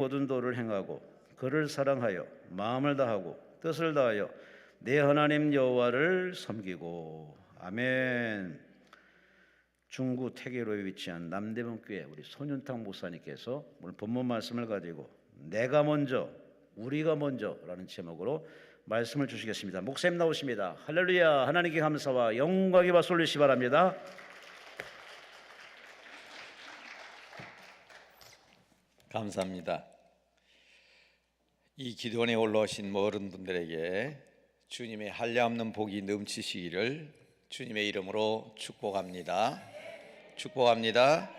모든 도를 행하고 그를 사랑하여 마음을 다하고 뜻을 다하여 내 하나님 여호와를 섬기고. 아멘. 중구 태계로에 위치한 남대문 교회 우리 손윤탁 목사님께서 오늘 본문 말씀을 가지고 내가 먼저 우리가 먼저라는 제목으로 말씀을 주시겠습니다. 목사님 나오십니다. 할렐루야. 하나님께 감사와 영광의 박수 올리시기 바랍니다. 감사합니다. 이 기도원에 올라오신 모든 분들에게 주님의 한량없는 복이 넘치시기를 주님의 이름으로 축복합니다. 축복합니다.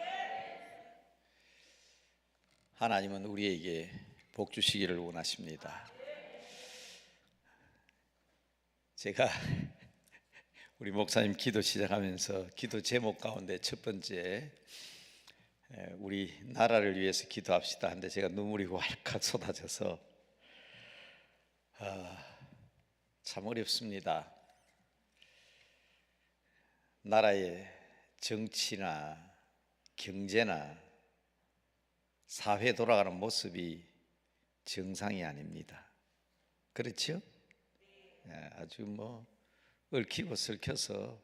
하나님은 우리에게 복 주시기를 원하십니다. 제가 우리 목사님 기도 시작하면서 기도 제목 가운데 첫 번째 우리 나라를 위해서 기도합시다 하는데 제가 눈물이 왈칵 쏟아져서 참 어렵습니다. 나라의 정치나 경제나 사회 돌아가는 모습이 정상이 아닙니다. 그렇죠? 아주 얽히고 설켜서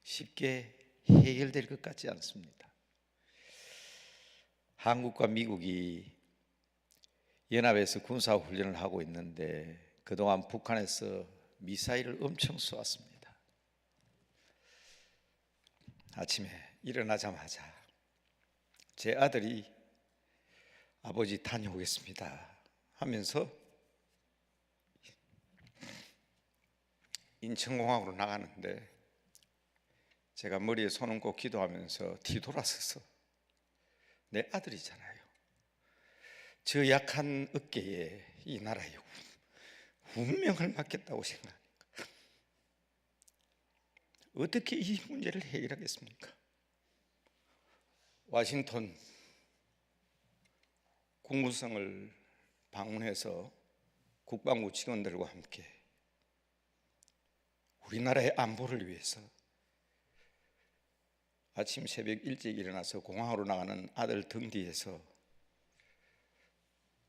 쉽게 해결될 것 같지 않습니다. 한국과 미국이 연합에서 군사훈련을 하고 있는데 그동안 북한에서 미사일을 엄청 쏘았습니다. 아침에 일어나자마자 제 아들이 아버지 다녀오겠습니다 하면서 인천공항으로 나가는데 제가 머리에 손 얹고 기도하면서 뒤돌아서서 내 아들이잖아요. 저 약한 어깨에 이 나라의 운명을 맡겼다고 생각하니까 어떻게 이 문제를 해결하겠습니까? 워싱턴 국무성을 방문해서 국방부 직원들과 함께 우리나라의 안보를 위해서 아침 새벽 일찍 일어나서 공항으로 나가는 아들 등 뒤에서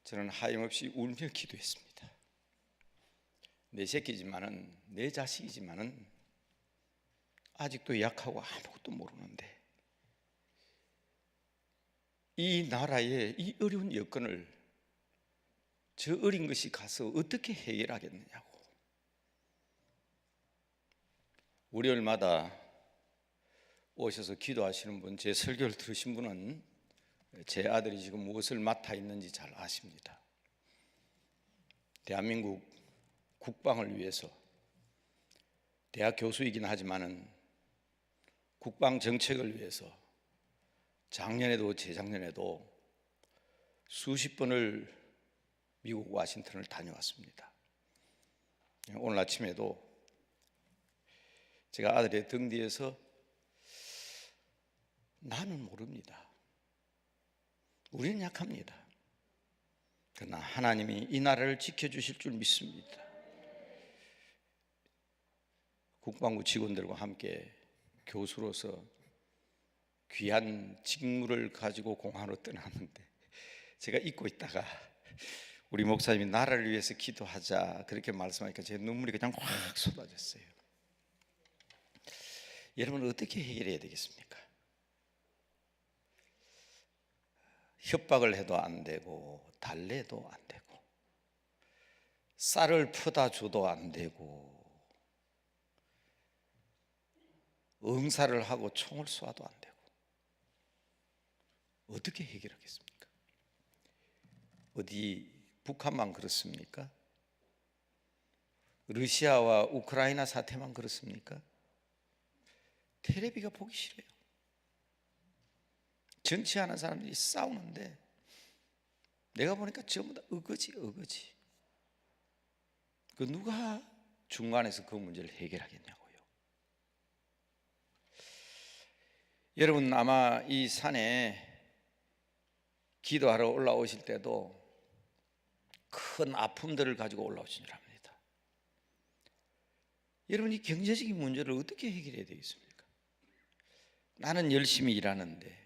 저는 하염없이 울며 기도했습니다. 내 새끼지만은, 내 자식이지만은 아직도 약하고 아무것도 모르는데 이 나라의 이 어려운 여건을 저 어린 것이 가서 어떻게 해결하겠느냐고. 월요일마다 오셔서 기도하시는 분, 제 설교를 들으신 분은 제 아들이 지금 무엇을 맡아 있는지 잘 아십니다. 대한민국 국방을 위해서 대학 교수이긴 하지만은 국방 정책을 위해서 작년에도 재작년에도 수십 번을 미국 워싱턴을 다녀왔습니다. 오늘 아침에도 제가 아들의 등 뒤에서 나는 모릅니다. 우리는 약합니다. 그러나 하나님이 이 나라를 지켜주실 줄 믿습니다. 국방부 직원들과 함께 교수로서 귀한 직무를 가지고 공항으로 떠났는데 제가 잊고 있다가 우리 목사님이 나라를 위해서 기도하자 그렇게 말씀하니까 제 눈물이 그냥 확 쏟아졌어요. 여러분 어떻게 해결해야 되겠습니까? 협박을 해도 안 되고 달래도 안 되고 쌀을 퍼다 줘도 안 되고 응사를 하고 총을 쏴도 안 되고 어떻게 해결하겠습니까? 어디 북한만 그렇습니까? 러시아와 우크라이나 사태만 그렇습니까? 텔레비가 보기 싫어요. 정치하는 사람들이 싸우는데 내가 보니까 전부 다 어거지. 그 누가 중간에서 그 문제를 해결하겠냐고요. 여러분 아마 이 산에 기도하러 올라오실 때도 큰 아픔들을 가지고 올라오신 줄 압니다. 여러분 이 경제적인 문제를 어떻게 해결해야 되겠습니까? 나는 열심히 일하는데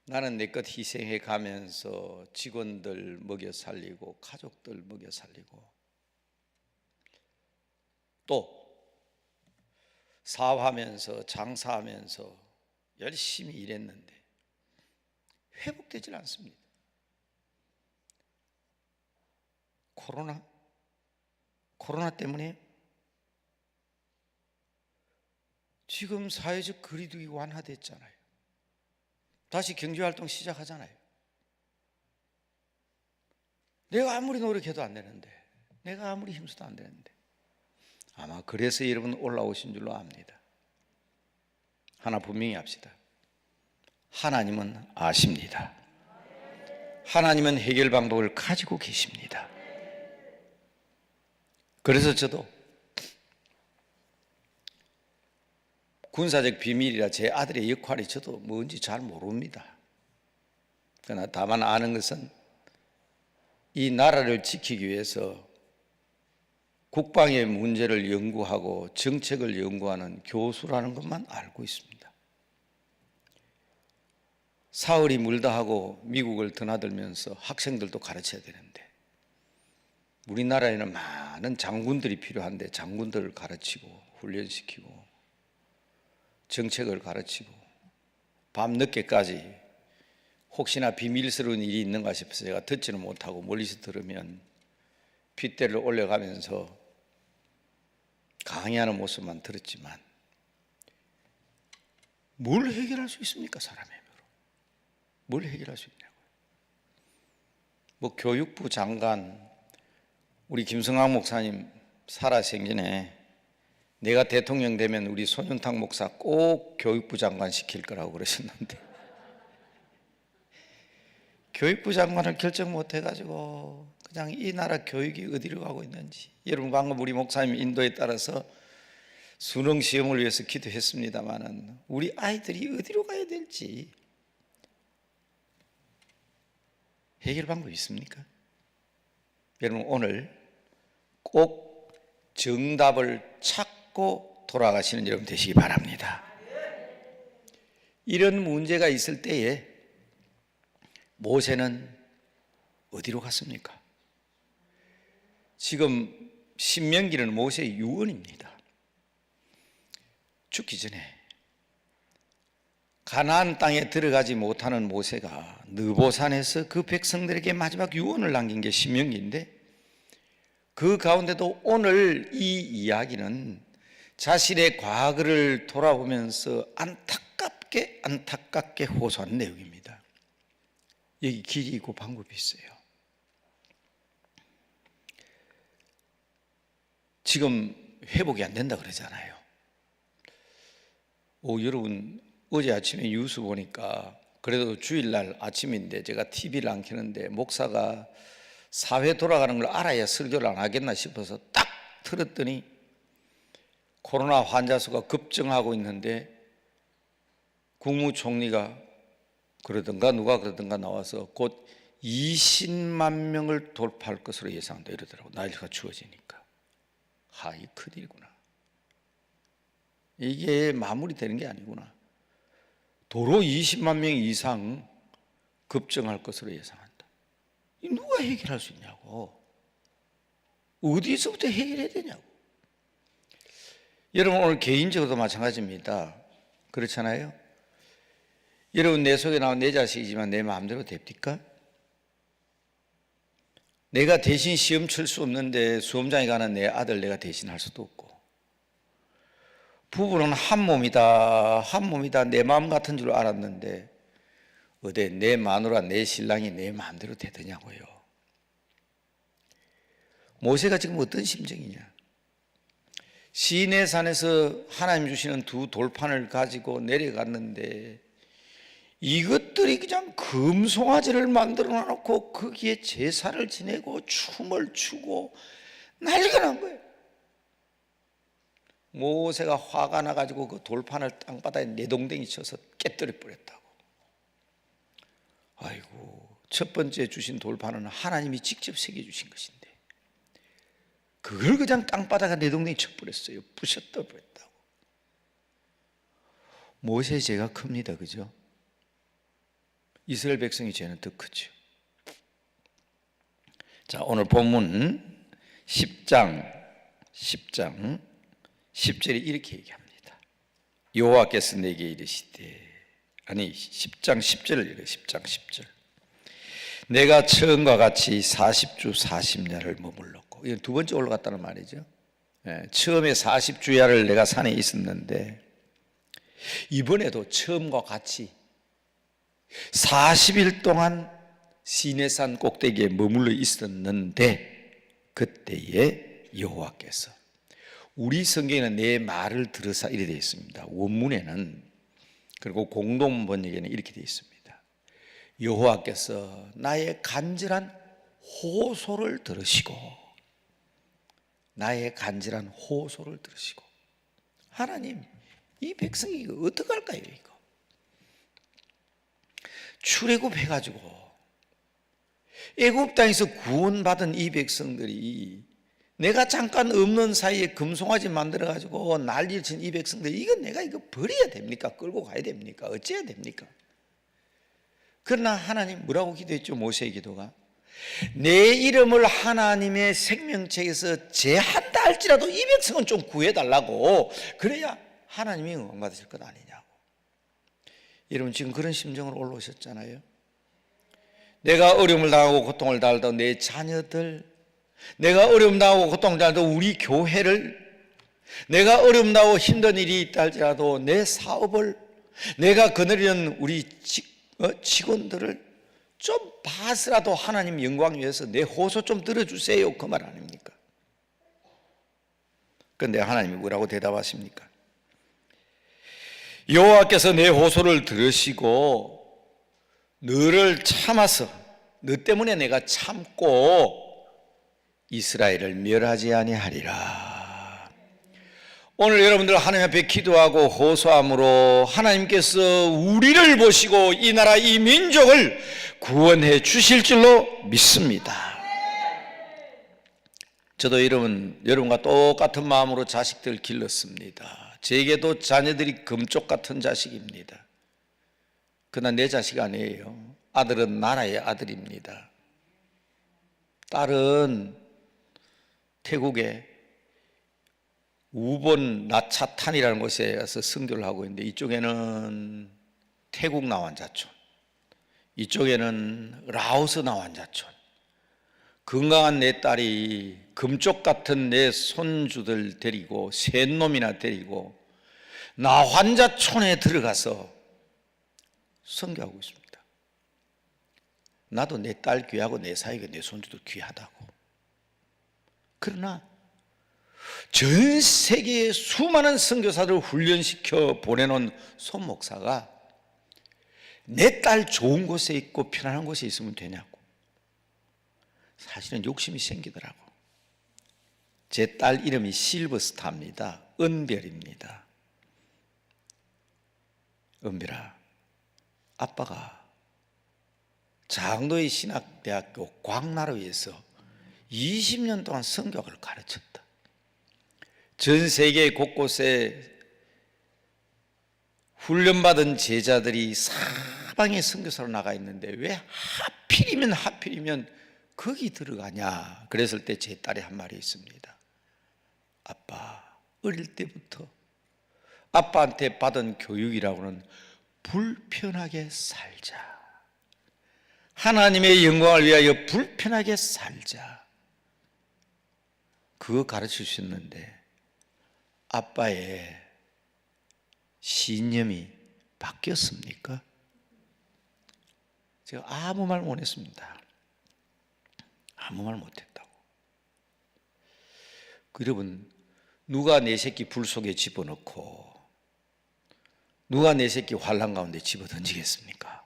나는 내 것 희생해 가면서 직원들 먹여 살리고 가족들 먹여 살리고 또 사업하면서 장사하면서 열심히 일했는데 회복되질 않습니다. 코로나 때문에 지금 사회적 거리두기 완화됐잖아요. 다시 경제활동 시작하잖아요. 내가 아무리 노력해도 안 되는데, 내가 아무리 힘써도 안 되는데, 아마 그래서 여러분 올라오신 줄로 압니다. 하나 분명히 합시다. 하나님은 아십니다. 하나님은 해결 방법을 가지고 계십니다. 그래서 저도 군사적 비밀이라 제 아들의 역할이 저도 뭔지 잘 모릅니다. 그러나 다만 아는 것은 이 나라를 지키기 위해서 국방의 문제를 연구하고 정책을 연구하는 교수라는 것만 알고 있습니다. 사흘이 물다 하고 미국을 드나들면서 학생들도 가르쳐야 되는데 우리나라에는 많은 장군들이 필요한데 장군들을 가르치고 훈련시키고 정책을 가르치고 밤늦게까지 혹시나 비밀스러운 일이 있는가 싶어서 제가 듣지는 못하고 멀리서 들으면 핏대를 올려가면서 강의하는 모습만 들었지만 뭘 해결할 수 있습니까? 사람의 힘으로 뭘 해결할 수 있냐고요. 뭐 교육부 장관 우리 김성학 목사님 살아생전에 내가 대통령 되면 우리 손윤탁 목사 꼭 교육부 장관 시킬 거라고 그러셨는데 교육부 장관을 결정 못 해가지고 그냥 이 나라 교육이 어디로 가고 있는지 여러분 방금 우리 목사님 인도에 따라서 수능 시험을 위해서 기도했습니다마는 우리 아이들이 어디로 가야 될지 해결 방법이 있습니까? 여러분 오늘 꼭 정답을 찾고 돌아가시는 여러분 되시기 바랍니다. 이런 문제가 있을 때에 모세는 어디로 갔습니까? 지금 신명기는 모세의 유언입니다. 죽기 전에 가나안 땅에 들어가지 못하는 모세가 느보산에서 그 백성들에게 마지막 유언을 남긴 게 신명기인데 그 가운데도 오늘 이 이야기는 자신의 과거를 돌아보면서 안타깝게 호소하는 내용입니다. 여기 길이 있고 방법이 있어요. 지금 회복이 안 된다 그러잖아요. 여러분 어제 아침에 뉴스 보니까 그래도 주일날 아침인데 제가 TV를 안 켜는데 목사가 사회 돌아가는 걸 알아야 설교를 안 하겠나 싶어서 딱 틀었더니 코로나 환자 수가 급증하고 있는데 국무총리가 그러든가 누가 그러든가 나와서 곧 20만 명을 돌파할 것으로 예상한다 이러더라고. 날씨가 추워지니까. 이 큰일이구나. 이게 마무리되는 게 아니구나. 도로 20만 명 이상 급증할 것으로 예상한다. 누가 해결할 수 있냐고. 어디서부터 해결해야 되냐고. 여러분 오늘 개인적으로도 마찬가지입니다. 그렇잖아요. 여러분 내 속에 나온 내 자식이지만 내 마음대로 됩니까? 내가 대신 시험 칠 수 없는데 수험장에 가는 내 아들 내가 대신할 수도 없고 부부는 한 몸이다 내 마음 같은 줄 알았는데 어디 내 마누라 내 신랑이 내 마음대로 되더냐고요. 모세가 지금 어떤 심정이냐. 시내산에서 하나님 주시는 두 돌판을 가지고 내려갔는데 이것들이 그냥 금송아지를 만들어 놓고 거기에 제사를 지내고 춤을 추고 난리가 난 거예요. 모세가 화가 나가지고 그 돌판을 땅바닥에 내동댕이 쳐서 깨뜨려 버렸다고. 아이고, 첫 번째 주신 돌판은 하나님이 직접 새겨주신 것인데 그걸 그냥 땅바닥에 내동댕이 쳐버렸어요. 부셨다 버렸다고. 모세의 죄가 큽니다. 그죠? 이스라엘 백성의 죄는 더 크죠. 자, 오늘 본문 10장 10절에 이렇게 얘기합니다. 여호와께서 내게 이르시되, 아니 10장 10절을 읽어요. 10장 10절. 내가 처음과 같이 40주 40야를 머물렀고, 이건 두 번째 올라갔다는 말이죠. 처음에 40주야를 내가 산에 있었는데 이번에도 처음과 같이 40일 동안 시내산 꼭대기에 머물러 있었는데 그때에 여호와께서, 우리 성경에는 내 말을 들으사 이렇게 되어 있습니다. 원문에는, 그리고 공동 번역에는 이렇게 되어 있습니다. 여호와께서 나의 간절한 호소를 들으시고, 나의 간절한 호소를 들으시고. 하나님, 이 백성이 이거 어떡할까요? 이거 출애굽 해가지고 애굽 땅에서 구원받은 이 백성들이, 내가 잠깐 없는 사이에 금송아지 만들어가지고 난리를 친 이 백성들, 이건 내가 이거 버려야 됩니까? 끌고 가야 됩니까? 어째야 됩니까? 그러나 하나님 뭐라고 기도했죠? 모세의 기도가, 내 이름을 하나님의 생명책에서 제한다 할지라도 이 백성은 좀 구해달라고, 그래야 하나님이 응원받으실 것 아니냐고. 여러분 지금 그런 심정으로 올라오셨잖아요. 내가 어려움을 당하고 고통을 당하던 내 자녀들, 내가 어려움 당하고 고통을 당하던 우리 교회를, 내가 어려움 당하고 힘든 일이 있다 할지라도 내 사업을, 내가 거느리는 우리 직원들을 좀 봐서라도 하나님 영광 위해서 내 호소 좀 들어주세요, 그 말 아닙니까? 그런데 하나님이 뭐라고 대답하십니까? 여호와께서 내 호소를 들으시고 너를 참아서, 너 때문에 내가 참고 이스라엘을 멸하지 아니하리라. 오늘 여러분들 하나님 앞에 기도하고 호소함으로 하나님께서 우리를 보시고 이 나라 이 민족을 구원해 주실 줄로 믿습니다. 저도 여러분과 똑같은 마음으로 자식들 길렀습니다. 제게도 자녀들이 금쪽 같은 자식입니다. 그러나 내 자식 아니에요. 아들은 나라의 아들입니다. 딸은 태국에 우본 나차탄이라는 곳에 가서 선교를 하고 있는데, 이쪽에는 태국 나환자촌, 이쪽에는 라오스 나환자촌. 건강한 내 딸이 금쪽 같은 내 손주들 데리고, 셋 놈이나 데리고 나환자촌에 들어가서 선교하고 있습니다. 나도 내 딸 귀하고 내 사이가 내 손주도 귀하다고. 그러나 전 세계의 수많은 선교사들을 훈련시켜 보내놓은 손 목사가 내 딸 좋은 곳에 있고 편안한 곳에 있으면 되냐고. 사실은 욕심이 생기더라고. 제 딸 이름이 실버스타입니다. 은별입니다. 은별아, 아빠가 장도의 신학대학교 광나루에서 20년 동안 성경을 가르쳤다. 전 세계 곳곳에 훈련받은 제자들이 사방에 선교사로 나가 있는데 왜 하필이면 거기 들어가냐. 그랬을 때 제 딸이 한 말이 있습니다. 아빠, 어릴 때부터 아빠한테 받은 교육이라고는 불편하게 살자, 하나님의 영광을 위하여 불편하게 살자, 그거 가르쳐 주셨는데 아빠의 신념이 바뀌었습니까? 제가 아무 말 못했습니다. 아무 말 못했다고. 여러분, 누가 내 새끼 불 속에 집어넣고 누가 내 새끼 환란 가운데 집어던지겠습니까?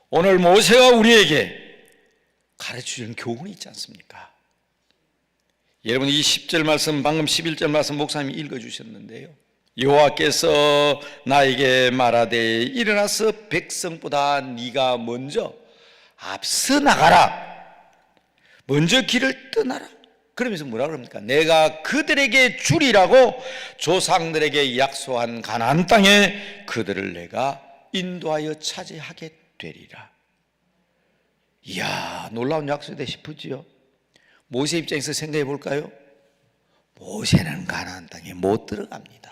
오늘 모세가 우리에게 가르쳐주는 교훈이 있지 않습니까? 여러분, 이 10절 말씀, 방금 11절 말씀 목사님이 읽어주셨는데요, 여호와께서 나에게 말하되 일어나서 백성보다 네가 먼저 앞서 나가라, 먼저 길을 떠나라. 그러면서 뭐라 그럽니까? 내가 그들에게 주리라고 조상들에게 약속한 가나안 땅에 그들을 내가 인도하여 차지하게 되리라. 이야, 놀라운 약속이다 싶었지요. 모세 입장에서 생각해 볼까요? 모세는 가나안 땅에 못 들어갑니다.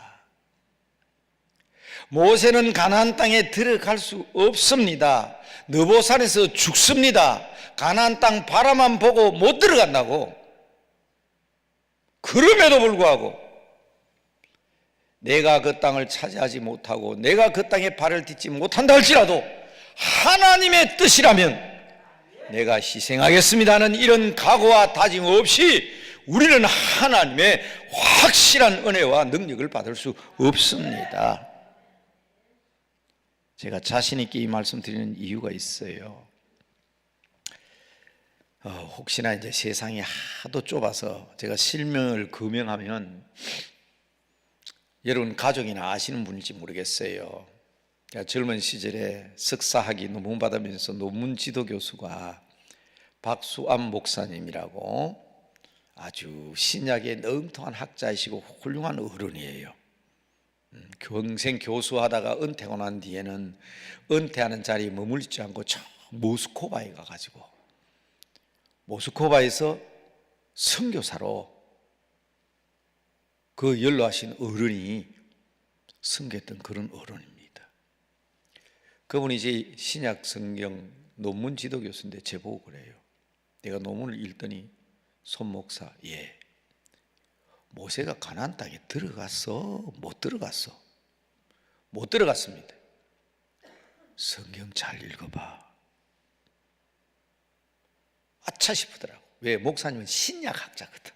모세는 가나안 땅에 들어갈 수 없습니다. 느보산에서 죽습니다. 가나안 땅 바라만 보고 못 들어간다고. 그럼에도 불구하고 내가 그 땅을 차지하지 못하고 내가 그 땅에 발을 딛지 못한다 할지라도 하나님의 뜻이라면 내가 희생하겠습니다 하는 이런 각오와 다짐 없이 우리는 하나님의 확실한 은혜와 능력을 받을 수 없습니다. 제가 자신 있게 이 말씀 드리는 이유가 있어요. 혹시나 이제 세상이 하도 좁아서 제가 실명을 거명하면 여러분 가족이나 아시는 분일지 모르겠어요. 제가 젊은 시절에 석사학위 논문 받으면서 논문 지도 교수가 박수암 목사님이라고 아주 신약의 능통한 학자이시고 훌륭한 어른이에요. 평생 교수하다가 은퇴하고 난 뒤에는 은퇴하는 자리에 머물지 않고 저 모스크바에 가가지고 모스크바에서 선교사로 그 연로하신 어른이 섬겼던 그런 어른입니다. 그분이 이제 신약 성경 논문 지도 교수인데 제보고 그래요. 내가 논문을 읽더니 손 목사, 예, 모세가 가나안 땅에 들어갔어? 못 들어갔어? 못 들어갔습니다. 성경 잘 읽어봐. 아차 싶더라고. 왜? 목사님은 신약학자거든.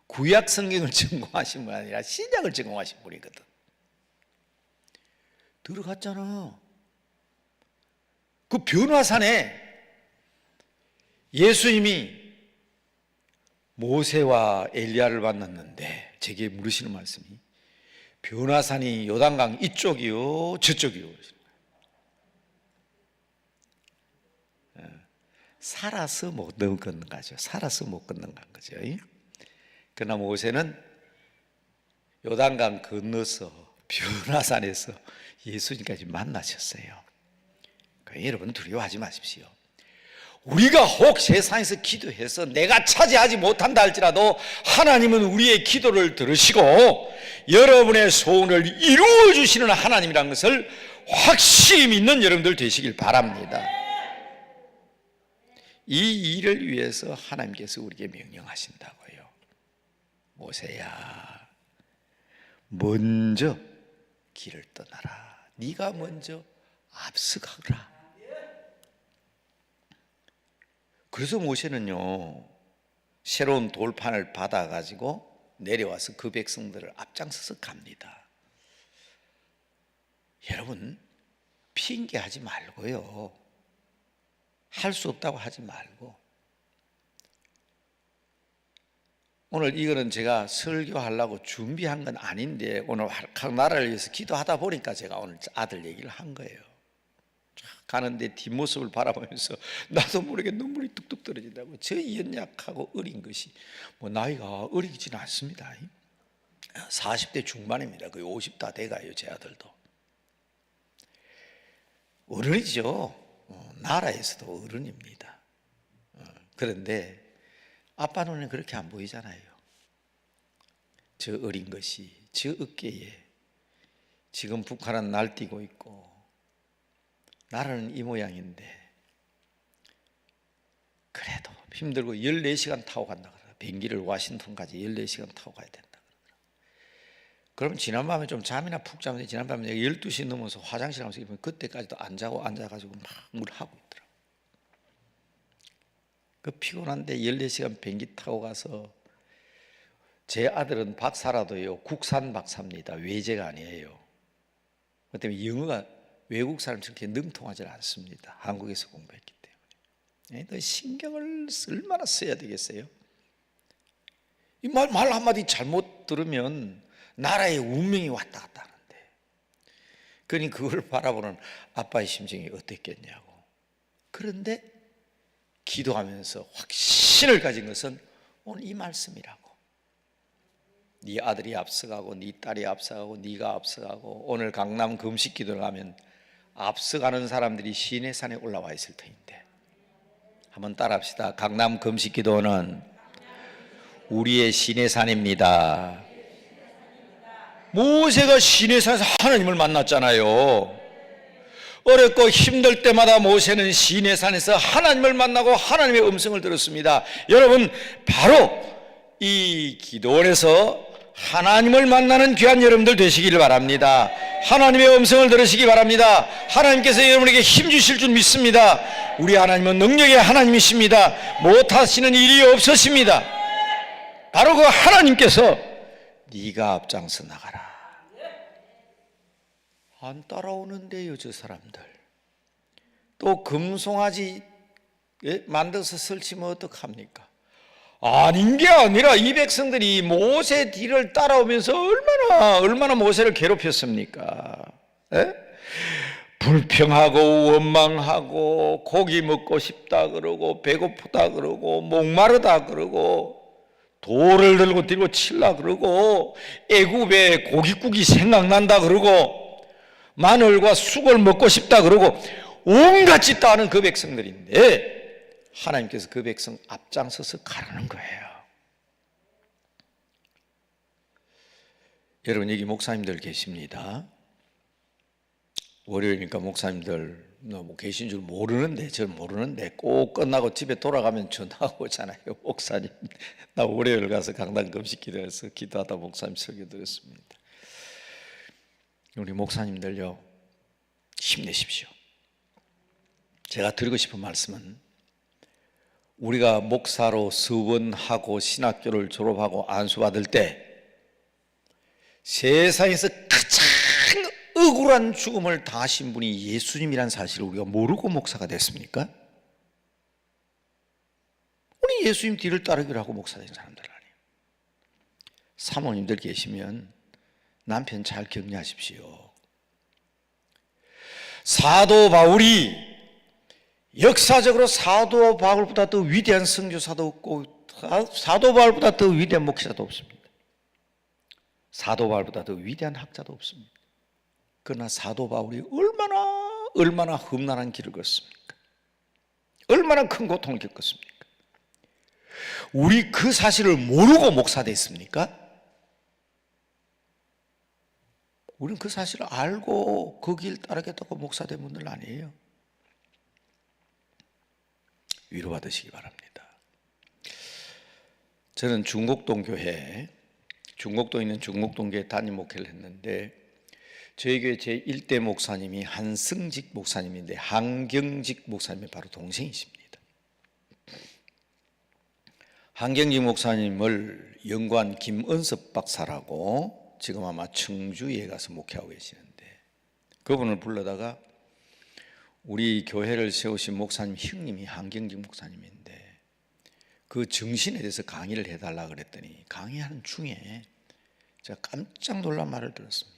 구약 성경을 전공하신 분 아니라 신약을 전공하신 분이거든. 들어갔잖아. 그 변화산에 예수님이 모세와 엘리야를 만났는데 제게 물으시는 말씀이 변화산이 요단강 이쪽이요 저쪽이요. 살아서 못 걷는 거죠. 살아서 못 걷는 거죠. 그러나 모세는 요단강 건너서 변화산에서 예수님까지 만나셨어요. 그러니까 여러분 두려워하지 마십시오. 우리가 혹 세상에서 기도해서 내가 차지하지 못한다 할지라도 하나님은 우리의 기도를 들으시고 여러분의 소원을 이루어 주시는 하나님이라는 것을 확실히 믿는 여러분들 되시길 바랍니다. 이 일을 위해서 하나님께서 우리에게 명령하신다고요. 모세야, 먼저 길을 떠나라. 네가 먼저 앞서가라. 그래서 모세는요, 새로운 돌판을 받아가지고 내려와서 그 백성들을 앞장서서 갑니다. 여러분, 핑계하지 말고요, 할 수 없다고 하지 말고. 오늘 이거는 제가 설교하려고 준비한 건 아닌데 오늘 각 나라를 위해서 기도하다 보니까 제가 오늘 아들 얘기를 한 거예요. 가는데 뒷모습을 바라보면서 나도 모르게 눈물이 뚝뚝 떨어진다고. 저 연약하고 어린 것이 뭐 나이가 어리지는 않습니다. 40대 중반입니다. 거의 50 다 돼가요. 제 아들도 어른이죠. 나라에서도 어른입니다. 그런데 아빠 눈에는 그렇게 안 보이잖아요. 저 어린 것이 저 어깨에 지금 북한은 날뛰고 있고 나라는 이 모양인데 그래도 힘들고 14시간 타고 간다 그러더라고요. 비행기를 워싱턴까지 14시간 타고 가야 된다 그러더라고요. 그럼 지난밤에 좀 잠이나 푹 자면 지난밤에 12시 넘어서 화장실 가면서 그때까지도 안 자고 앉아가지고 막 뭘 하고 있더라고요. 그 피곤한데 14시간 비행기 타고 가서 제 아들은 박사라도요 국산 박사입니다. 외제가 아니에요. 그 때문에 영어가 외국 사람처럼 그렇게 능통하지 않습니다. 한국에서 공부했기 때문에. 더 신경을 얼마나 써야 되겠어요? 이 말 한마디 잘못 들으면 나라의 운명이 왔다 갔다 하는데, 그러니 그걸 바라보는 아빠의 심정이 어땠겠냐고. 그런데 기도하면서 확신을 가진 것은 오늘 이 말씀이라고. 네 아들이 앞서가고 네 딸이 앞서가고 네가 앞서가고 오늘 강남 금식 기도를 하면 앞서가는 사람들이 시내산에 올라와 있을 터인데, 한번 따라합시다. 강남 금식기도는 우리의 시내산입니다. 모세가 시내산에서 하나님을 만났잖아요. 어렵고 힘들 때마다 모세는 시내산에서 하나님을 만나고 하나님의 음성을 들었습니다. 여러분, 바로 이 기도원에서 하나님을 만나는 귀한 여러분들 되시기를 바랍니다. 하나님의 음성을 들으시기 바랍니다. 하나님께서 여러분에게 힘 주실 줄 믿습니다. 우리 하나님은 능력의 하나님이십니다. 못하시는 일이 없으십니다. 바로 그 하나님께서 네가 앞장서 나가라. 안 따라오는데요, 저 사람들. 또 금송아지 만들어서 설치면 어떡합니까? 아닌 게 아니라 이 백성들이 모세 뒤를 따라오면서 얼마나 모세를 괴롭혔습니까? 불평하고 원망하고 고기 먹고 싶다 그러고 배고프다 그러고 목마르다 그러고 돌을 들고 칠라 그러고 애굽의 고깃국이 생각난다 그러고 마늘과 쑥을 먹고 싶다 그러고 온갖 짓 다 하는 그 백성들인데, 하나님께서 그 백성 앞장서서 가라는 거예요. 여러분, 여기 목사님들 계십니다. 월요일이니까 목사님들 뭐 계신 줄 모르는데, 저는 모르는데 꼭 끝나고 집에 돌아가면 전화가 오잖아요. 목사님, 나 월요일 가서 강단 금식 기도해서 기도하다 목사님 설교 들었습니다. 우리 목사님들요, 힘내십시오. 제가 드리고 싶은 말씀은, 우리가 목사로 서원하고 신학교를 졸업하고 안수받을 때 세상에서 가장 억울한 죽음을 당하신 분이 예수님이라는 사실을 우리가 모르고 목사가 됐습니까? 우리 예수님 뒤를 따르기로 하고 목사 된 사람들 아니에요. 사모님들 계시면 남편 잘 격려하십시오. 사도 바울이 역사적으로 사도 바울보다 더 위대한 선교사도 없고 사도 바울보다 더 위대한 목사도 없습니다. 사도 바울보다 더 위대한 학자도 없습니다. 그러나 사도 바울이 얼마나 험난한 길을 걷습니까? 얼마나 큰 고통을 겪었습니까? 우리 그 사실을 모르고 목사 됐습니까? 우리는 그 사실을 알고 그 길 따르겠다고 목사 된 분들 아니에요. 위로받으시기 바랍니다. 저는 중곡동 교회, 중곡동에 있는 중곡동 교회 담임 목회를 했는데, 저희 교회 제1대 목사님이 한승직 목사님인데 한경직 목사님의 바로 동생이십니다. 한경직 목사님을 연구한 김은섭 박사라고 지금 아마 청주에 가서 목회하고 계시는데, 그분을 불러다가 우리 교회를 세우신 목사님 형님이 한경직 목사님인데 그 정신에 대해서 강의를 해달라 그랬더니 강의하는 중에 제가 깜짝 놀란 말을 들었습니다.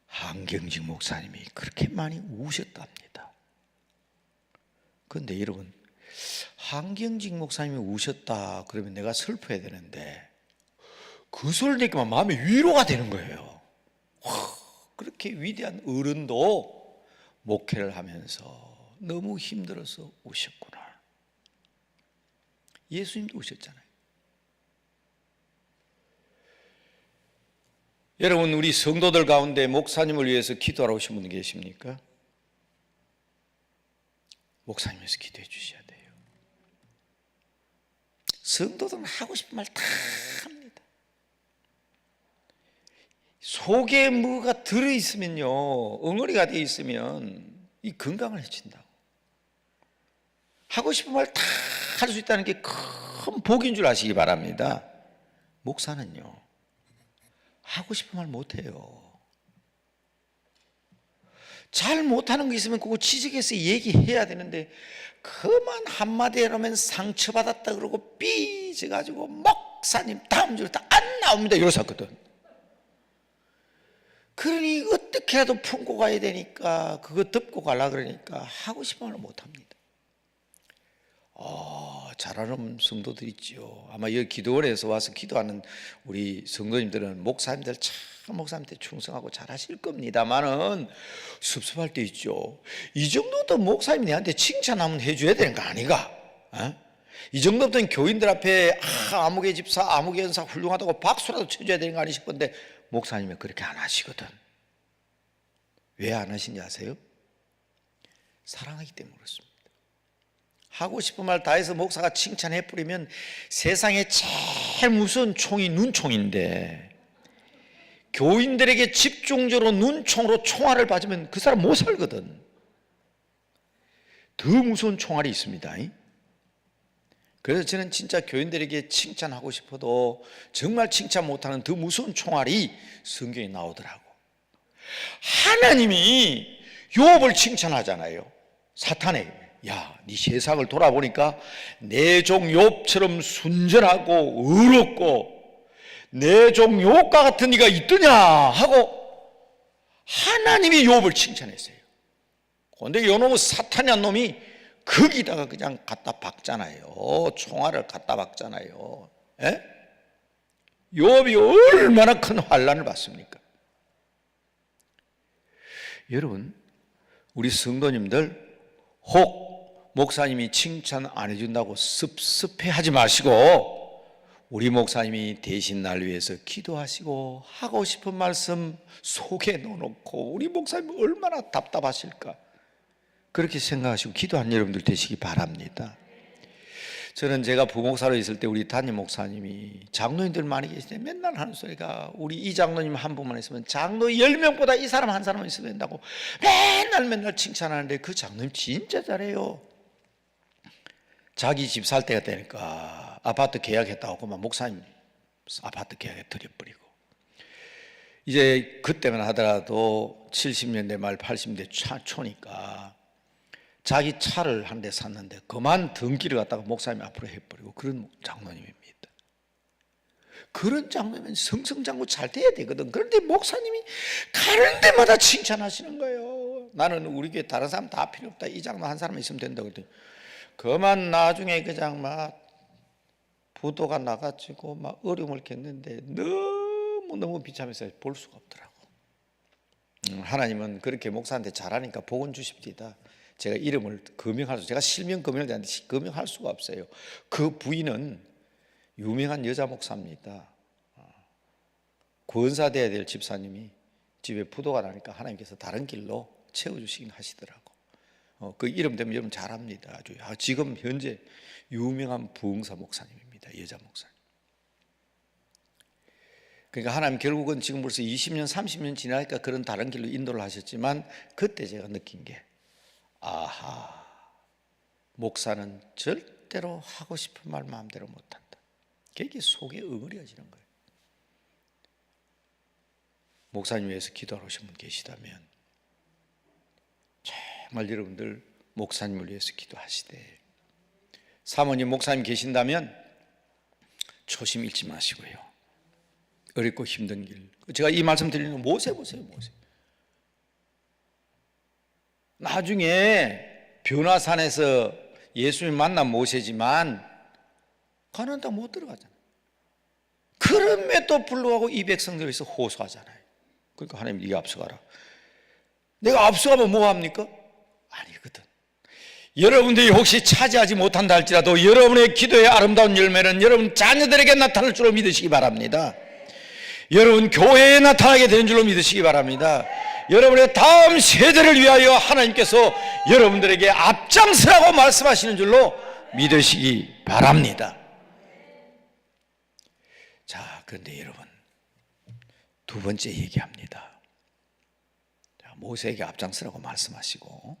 한경직 목사님이 그렇게 많이 우셨답니다. 그런데 여러분, 한경직 목사님이 우셨다 그러면 내가 슬퍼야 되는데 그 소리를 듣기만 마음에 위로가 되는 거예요. 그렇게 위대한 어른도 목회를 하면서 너무 힘들어서 우셨구나. 예수님도 우셨잖아요. 여러분, 우리 성도들 가운데 목사님을 위해서 기도하러 오신 분 계십니까? 목사님 위해서 기도해 주셔야 돼요. 성도들은 하고 싶은 말 다 합니다. 속에 뭐가 들어있으면요, 엉어리가 되어 있으면 이 건강을 해친다고. 하고 싶은 말 다 할 수 있다는 게 큰 복인 줄 아시기 바랍니다. 목사는요, 하고 싶은 말 못해요. 잘 못하는 거 있으면 그거 지적해서 얘기해야 되는데 그만 한마디 하면 상처받았다 그러고 삐져가지고 목사님 다음 주에 다 안 나옵니다 이러셨거든. 그러니 어떻게라도 품고 가야 되니까 그거 덮고 가려고 그러니까 하고 싶은 말 못합니다. 잘하는 성도들 있죠. 아마 여기 기도원에서 와서 기도하는 우리 성도님들은 목사님들 참 목사님한테 충성하고 잘하실 겁니다만은 섭섭할 때 있죠. 이 정도도 목사님이 내한테 칭찬하면 해줘야 되는 거 아니가? 이 정도면 교인들 앞에 아무개 집사 아무개 연사 훌륭하다고 박수라도 쳐줘야 되는 거 아니 싶은데 목사님이 그렇게 안 하시거든. 왜 안 하시는지 아세요? 사랑하기 때문에 그렇습니다. 하고 싶은 말 다 해서 목사가 칭찬해 뿌리면 세상에 제일 무서운 총이 눈총인데 교인들에게 집중적으로 눈총으로 총알을 맞으면 그 사람 못 살거든. 더 무서운 총알이 있습니다. 그래서 저는 진짜 교인들에게 칭찬하고 싶어도 정말 칭찬 못하는 더 무서운 총알이 성경에 나오더라고. 하나님이 욥을 칭찬하잖아요. 사탄에게 야, 네 세상을 돌아보니까 내 종 욥처럼 순전하고 의롭고 내 종 욥과 같은 이가 있더냐 하고 하나님이 욥을 칭찬했어요. 그런데 요놈의 사탄이란 놈이 거기다가 그냥 갖다 박잖아요. 총알을 갖다 박잖아요. 에? 욥이 얼마나 큰 환난을 받습니까? 여러분, 우리 성도님들 혹 목사님이 칭찬 안 해준다고 섭섭해하지 마시고 우리 목사님이 대신 날 위해서 기도하시고 하고 싶은 말씀 속에 넣어놓고 우리 목사님 얼마나 답답하실까 그렇게 생각하시고 기도하는 여러분들 되시기 바랍니다. 저는 제가 부목사로 있을 때 우리 담임 목사님이 장로님들 많이 계실 때 맨날 하는 소리가 우리 이 장로님 한 분만 있으면 장로 10명보다 이 사람 한 사람만 있어야 된다고 맨날 칭찬하는데 그 장로님 진짜 잘해요. 자기 집 살 때가 되니까 아파트 계약했다고 막 목사님 아파트 계약에 들여버리고 이제 그때만 하더라도 70년대 말 80년대 초니까 자기 차를 한 대 샀는데 그만 등기를 갖다가 목사님이 앞으로 해버리고 그런 장로님입니다. 그런 장로님은 성성장구 잘 돼야 되거든. 그런데 목사님이 가는 데마다 칭찬하시는 거예요. 나는 우리 교회 다른 사람 다 필요 없다. 이 장로 한 사람만 있으면 된다고 그랬더니 그만 나중에 그냥 막 부도가 나가지고 막 어려움을 겪는데 너무 비참해서 볼 수가 없더라고. 하나님은 그렇게 목사한테 잘하니까 복은 주십니다. 제가 이름을 거명할 수, 제가 실명 거명을 하는데 거명할 수가 없어요. 그 부인은 유명한 여자 목사입니다. 권사 돼야 될 집사님이 집에 부도가 나니까 하나님께서 다른 길로 채워주시긴 하시더라고. 그 이름 되면 여러분 잘 압니다. 아주 지금 현재 유명한 부흥사 목사님입니다. 여자 목사님. 그러니까 하나님 결국은 지금 벌써 20년 30년 지나니까 그런 다른 길로 인도를 하셨지만 그때 제가 느낀 게 아하, 목사는 절대로 하고 싶은 말 마음대로 못한다. 그게 속에 응어리어지는 거예요. 목사님 위해서 기도하러 오신 분 계시다면 정말 여러분들 목사님을 위해서 기도하시되, 사모님 목사님 계신다면 초심 잃지 마시고요. 어렵고 힘든 길, 제가 이 말씀 드리는 모세 보세요. 모세 나중에 변화산에서 예수님 만난 모세지만 가나안 땅 못 들어가잖아요. 그럼에도 불구하고 이 백성들 위해서 호소하잖아요. 그러니까 하나님 네가 앞서가라. 내가 앞서가면 뭐합니까? 아니거든. 여러분들이 혹시 차지하지 못한다 할지라도 여러분의 기도의 아름다운 열매는 여러분 자녀들에게 나타날 줄로 믿으시기 바랍니다. 여러분 교회에 나타나게 되는 줄로 믿으시기 바랍니다. 여러분의 다음 세대를 위하여 하나님께서 여러분들에게 앞장서라고 말씀하시는 줄로 믿으시기 바랍니다. 자, 그런데 여러분 두 번째 얘기합니다. 자, 모세에게 앞장서라고 말씀하시고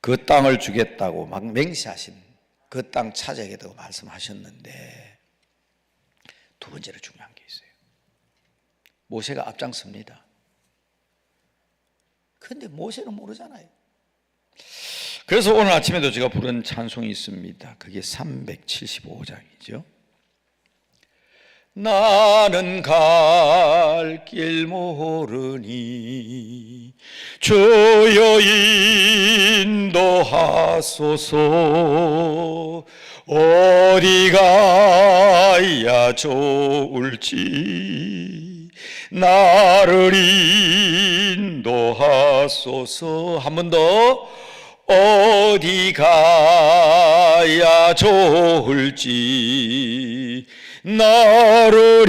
그 땅을 주겠다고 막 맹세하신 그 땅 차지하겠다고 말씀하셨는데 두 번째로 중요한 게 있어요. 모세가 앞장섭니다. 그런데 모세는 모르잖아요. 그래서 오늘 아침에도 제가 부른 찬송이 있습니다. 그게 375장이죠. 나는 갈 길 모르니 주여 인도하소서. 어디 가야 좋을지 나를 인도하소서. 한 번 더. 어디 가야 좋을지 나를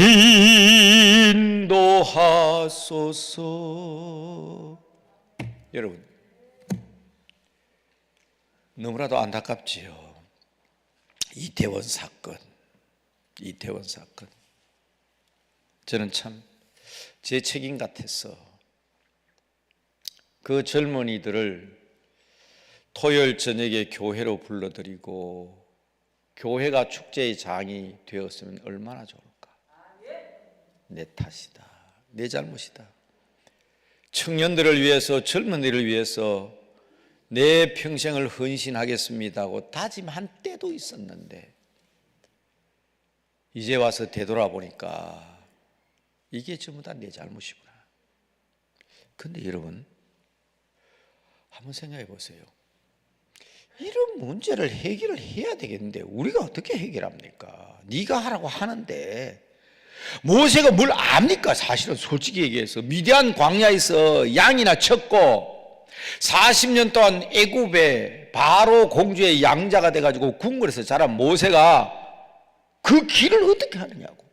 인도하소서. 여러분, 너무나도 안타깝지요. 이태원 사건. 저는 참 제 책임 같아서 그 젊은이들을 토요일 저녁에 교회로 불러들이고 교회가 축제의 장이 되었으면 얼마나 좋을까. 내 탓이다, 내 잘못이다. 청년들을 위해서, 젊은이를 위해서 내 평생을 헌신하겠습니다 하고 다짐한 때도 있었는데 이제 와서 되돌아보니까 이게 전부 다 내 잘못이구나. 그런데 여러분, 한번 생각해 보세요. 이런 문제를 해결을 해야 되겠는데 우리가 어떻게 해결합니까? 네가 하라고 하는데 모세가 뭘 압니까? 사실은 솔직히 얘기해서 미디안 광야에서 양이나 쳤고 40년 동안 애굽의 바로 공주의 양자가 돼가지고 궁궐에서 자란 모세가 그 길을 어떻게 하느냐고.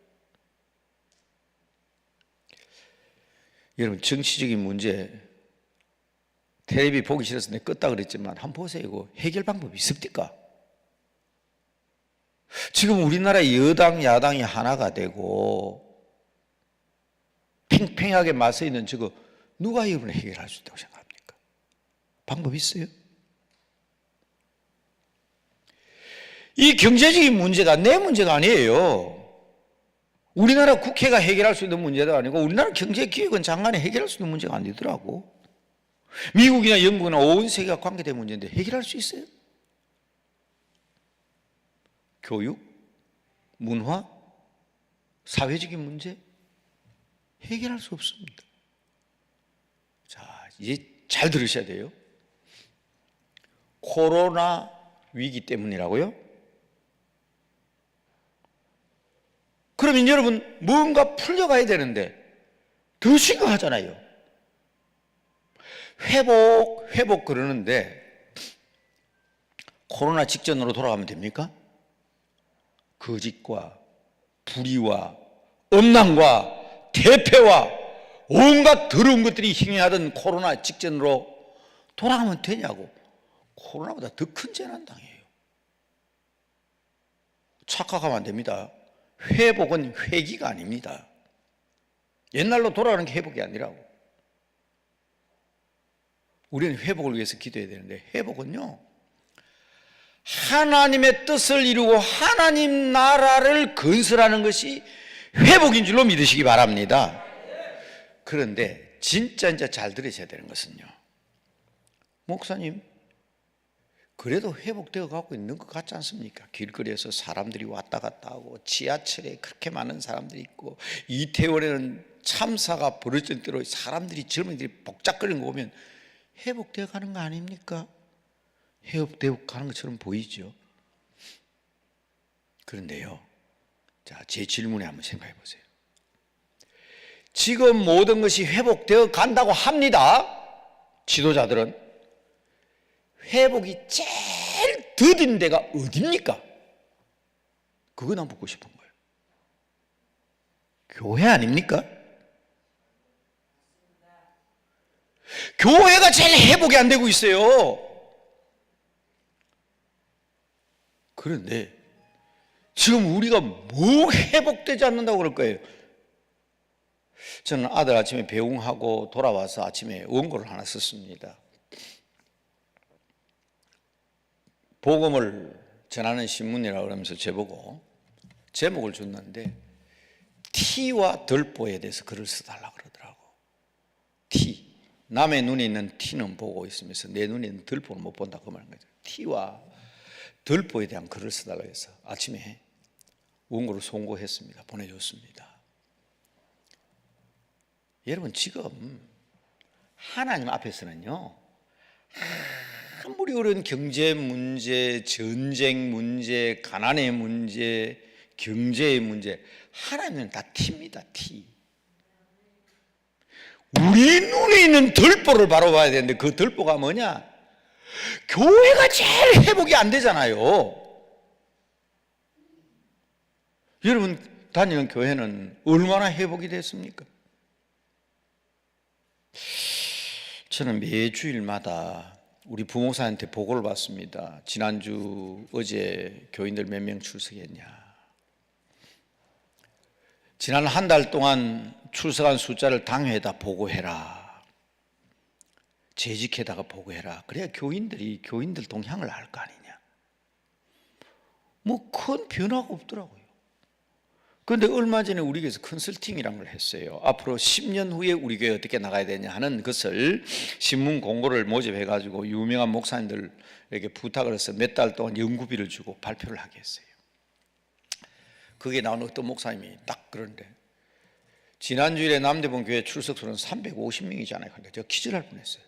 여러분, 정치적인 문제 텔레비 보기 싫어서 내가 껐다 그랬지만 한번 보세요. 이거 해결 방법이 있습니까? 지금 우리나라 여당 야당이 하나가 되고 팽팽하게 맞서 있는 저거 누가 이번에 해결할 수 있다고 생각합니까? 방법이 있어요? 이 경제적인 문제가 내 문제가 아니에요. 우리나라 국회가 해결할 수 있는 문제도 아니고 우리나라 경제기획원 장관이 해결할 수 있는 문제가 아니더라고. 미국이나 영국이나 온 세계가 관계된 문제인데 해결할 수 있어요? 교육, 문화, 사회적인 문제 해결할 수 없습니다. 자, 이제 잘 들으셔야 돼요. 코로나 위기 때문이라고요? 그러면 여러분 뭔가 풀려가야 되는데 더 심각하잖아요. 회복 그러는데 코로나 직전으로 돌아가면 됩니까? 거짓과 불의와 음란과 대패와 온갖 더러운 것들이 행해하던 코로나 직전으로 돌아가면 되냐고. 코로나보다 더 큰 재난당해요. 착각하면 안 됩니다. 회복은 회기가 아닙니다. 옛날로 돌아가는 게 회복이 아니라고. 우리는 회복을 위해서 기도해야 되는데 회복은요, 하나님의 뜻을 이루고 하나님 나라를 건설하는 것이 회복인 줄로 믿으시기 바랍니다. 그런데 진짜 이제 잘 들으셔야 되는 것은요, 목사님 그래도 회복되어 가고 있는 것 같지 않습니까? 길거리에서 사람들이 왔다 갔다 하고 지하철에 그렇게 많은 사람들이 있고 이태원에는 참사가 벌어질 대로 사람들이 젊은이들이 복잡거리는 거 보면 회복되어 가는 거 아닙니까? 회복되어 가는 것처럼 보이죠. 그런데요, 자, 제 질문에 한번 생각해 보세요. 지금 모든 것이 회복되어 간다고 합니다. 지도자들은. 회복이 제일 더딘 데가 어디입니까? 그거 난 묻고 싶은 거예요. 교회 아닙니까? 교회가 제일 회복이 안 되고 있어요. 그런데 지금 우리가 뭐 회복되지 않는다고 그럴 거예요. 저는 아들 아침에 배웅하고 돌아와서 아침에 원고를 하나 썼습니다. 복음을 전하는 신문이라고 그러면서 제보고 제목을 줬는데 티와 들보에 대해서 글을 써달라고 그러더라고. 티, 남의 눈에 있는 티는 보고 있으면서 내 눈에 있는 들보는 못 본다 그 말인 거죠. 티와 들보에 대한 글을 써달라고 해서 아침에 원고를 송고했습니다. 보내줬습니다. 여러분, 지금 하나님 앞에서는요, 아무리 어려운 경제 문제, 전쟁 문제, 가난의 문제, 경제의 문제, 하나님은 다 티입니다. 티. 우리 눈에 있는 들보를 바로 봐야 되는데, 그 들보가 뭐냐? 교회가 제일 회복이 안 되잖아요. 여러분 다니는 교회는 얼마나 회복이 됐습니까? 저는 매주일마다 우리 부목사한테 보고를 받습니다. 지난주 어제 교인들 몇 명 출석했냐, 지난 한 달 동안 출석한 숫자를 당회에다 보고해라, 재직회에다가 보고해라. 그래야 교인들 동향을 알 거 아니냐. 뭐 큰 변화가 없더라고요. 그런데 얼마 전에 우리 교회에서 컨설팅이라는 걸 했어요. 앞으로 10년 후에 우리 교회 어떻게 나가야 되냐 하는 것을 신문 공고를 모집해가지고 유명한 목사님들에게 부탁을 해서 몇 달 동안 연구비를 주고 발표를 하게 했어요. 거기에 나온 어떤 목사님이 딱 그런데, 지난주일에 남대본 교회 출석수는 350명이잖아요. 근데 제가 기절할 뻔했어요.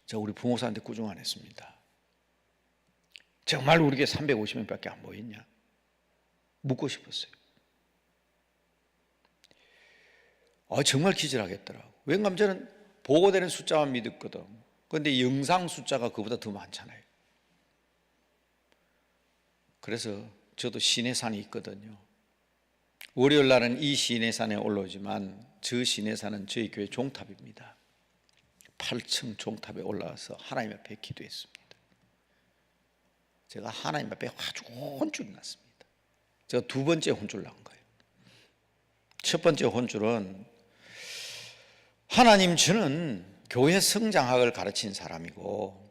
제가 우리 부목사한테 구중 안 했습니다. 정말 우리 교회 350명밖에 안 보이냐? 묻고 싶었어요. 정말 기절하겠더라고. 왜냐하면 저는 보고되는 숫자만 믿었거든. 그런데 영상 숫자가 그보다 더 많잖아요. 그래서 저도 시내산이 있거든요. 월요일 날은 이 시내산에 올라오지만 저 시내산은 저희 교회 종탑입니다. 8층 종탑에 올라가서 하나님 앞에 기도했습니다. 제가 하나님 앞에 아주 혼쭐이 났습니다. 제가 두 번째 혼쭐 난 거예요. 첫 번째 혼쭐은, 하나님, 저는 교회 성장학을 가르친 사람이고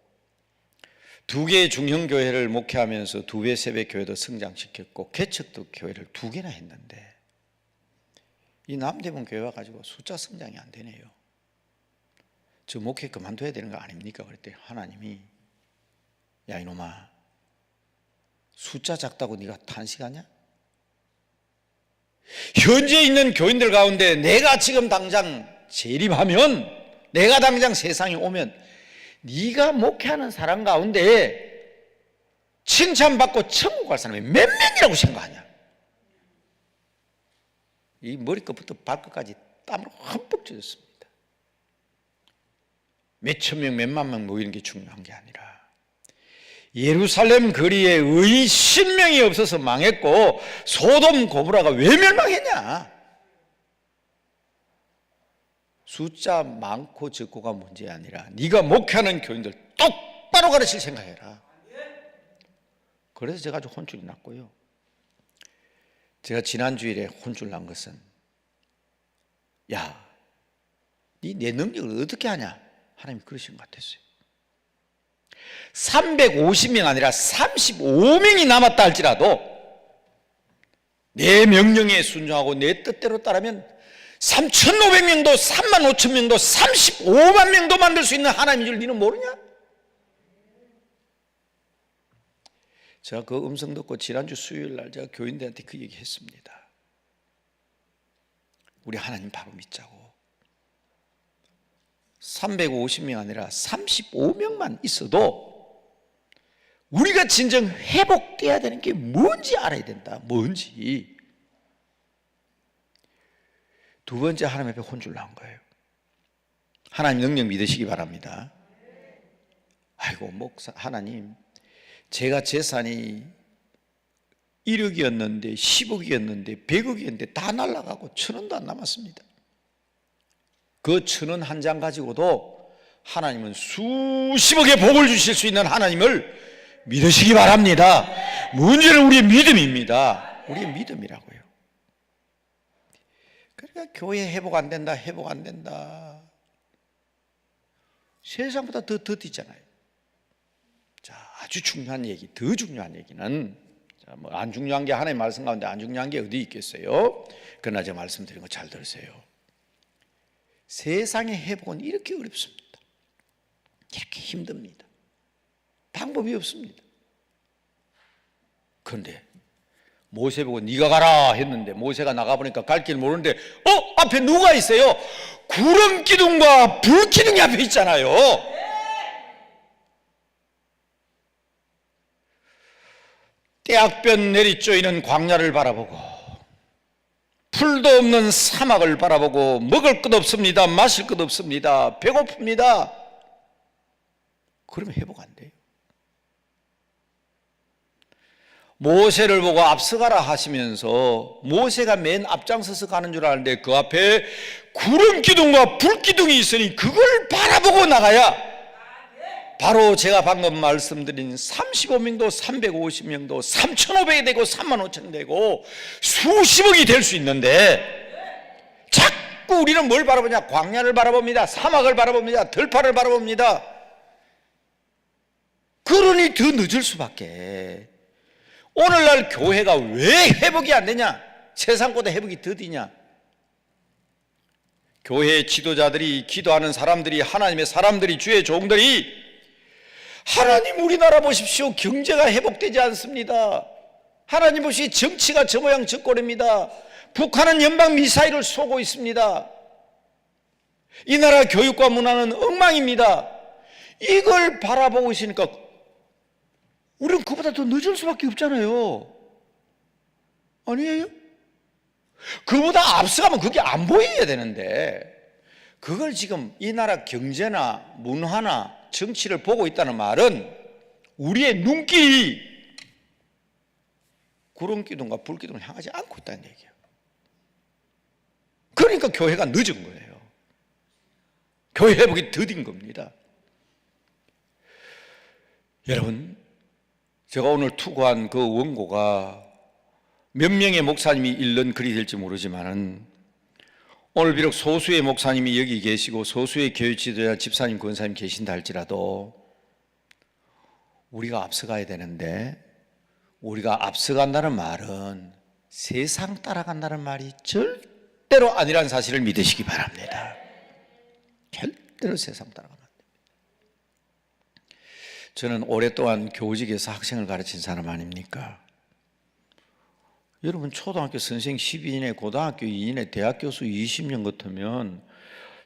2개의 중형교회를 목회하면서 2배, 3배 교회도 성장시켰고 개척도 교회를 2개나 했는데 이 남대문 교회와 가지고 숫자 성장이 안 되네요. 저 목회 그만둬야 되는 거 아닙니까? 그랬더니 하나님이, 야 이놈아, 숫자 작다고 네가 탄식하냐? 현재 있는 교인들 가운데 내가 지금 당장 재림하면, 내가 당장 세상에 오면 네가 목회하는 사람 가운데 칭찬받고 천국 갈 사람이 몇 명이라고 생각하냐? 이 머리끝부터 발끝까지 땀으로 흠뻑 젖었습니다. 몇천 명, 몇만 명 모이는 게 중요한 게 아니라 예루살렘 거리에 의인 10명이 없어서 망했고 소돔 고모라가 왜 멸망했냐? 숫자 많고 적고가 문제가 아니라 네가 목회하는 교인들 똑바로 가르칠 생각해라. 그래서 제가 아주 혼쭐이 났고요. 제가 지난주일에 혼쭐 난 것은, 야, 네 내 능력을 어떻게 하냐? 하나님이 그러신 것 같았어요. 350명 아니라 35명이 남았다 할지라도 내 명령에 순종하고 내 뜻대로 따르면 3,500명도 35,000명도 35만 명도 만들 수 있는 하나님인 줄 너는 모르냐? 제가 그 음성 듣고 지난주 수요일 날 제가 교인들한테 그 얘기 했습니다. 우리 하나님 바로 믿자고. 350명 아니라 35명만 있어도 우리가 진정 회복돼야 되는 게 뭔지 알아야 된다. 뭔지. 두 번째, 하나님 앞에 혼쭐 난 거예요. 하나님 능력 믿으시기 바랍니다. 아이고 목사, 하나님, 제가 재산이 1억이었는데 10억이었는데 100억이었는데 다 날아가고 1,000원도 안 남았습니다. 그 1,000원 한 장 가지고도 하나님은 수십억의 복을 주실 수 있는 하나님을 믿으시기 바랍니다. 문제는 우리의 믿음입니다. 우리의 믿음이라고요. 그러니까 교회 회복 안 된다, 회복 안 된다. 세상보다 더 더디잖아요. 자, 아주 중요한 얘기, 더 중요한 얘기는, 뭐 안 중요한 게 하나님 말씀 가운데 안 중요한 게 어디 있겠어요? 그러나 제가 말씀드린 거 잘 들으세요. 세상의 회복은 이렇게 어렵습니다. 이렇게 힘듭니다. 방법이 없습니다. 그런데 모세 보고 네가 가라 했는데 모세가 나가보니까 갈 길 모르는데 앞에 누가 있어요? 구름 기둥과 불 기둥이 앞에 있잖아요. 떼약변 내리쪼이는 광야를 바라보고 풀도 없는 사막을 바라보고 먹을 것 없습니다. 마실 것 없습니다. 배고픕니다. 그러면 회복 안 돼요. 모세를 보고 앞서가라 하시면서 모세가 맨 앞장서서 가는 줄 아는데 그 앞에 구름 기둥과 불 기둥이 있으니 그걸 바라보고 나가야 바로 제가 방금 말씀드린 35명도 350명도 3,500이 되고 35,000이 되고 수십억이 될 수 있는데 자꾸 우리는 뭘 바라보냐? 광야를 바라봅니다. 사막을 바라봅니다. 들판을 바라봅니다. 그러니 더 늦을 수밖에. 오늘날 교회가 왜 회복이 안 되냐? 세상보다 회복이 더디냐? 교회 지도자들이, 기도하는 사람들이, 하나님의 사람들이, 주의 종들이 하나님 우리나라 보십시오. 경제가 회복되지 않습니다. 하나님 보시 정치가 저 모양 저 꼴입니다. 북한은 연방 미사일을 쏘고 있습니다. 이 나라 교육과 문화는 엉망입니다. 이걸 바라보고 있으니까 우리는 그보다 더 늦을 수밖에 없잖아요. 아니에요? 그보다 앞서가면 그게 안 보여야 되는데 그걸 지금 이 나라 경제나 문화나 정치를 보고 있다는 말은 우리의 눈길이 구름 기둥과 불 기둥을 향하지 않고 있다는 얘기예요. 그러니까 교회가 늦은 거예요. 교회 회복이 더딘 겁니다. 여러분, 제가 오늘 투고한 그 원고가 몇 명의 목사님이 읽는 글이 될지 모르지만은 오늘 비록 소수의 목사님이 여기 계시고 소수의 교회 지도자, 집사님, 권사님 계신다 할지라도 우리가 앞서가야 되는데 우리가 앞서간다는 말은 세상 따라간다는 말이 절대로 아니라는 사실을 믿으시기 바랍니다. 절대로 세상 따라간다. 저는 오랫동안 교직에서 학생을 가르친 사람 아닙니까? 여러분 초등학교 선생 12인에 고등학교 2인에 대학 교수 20년 같으면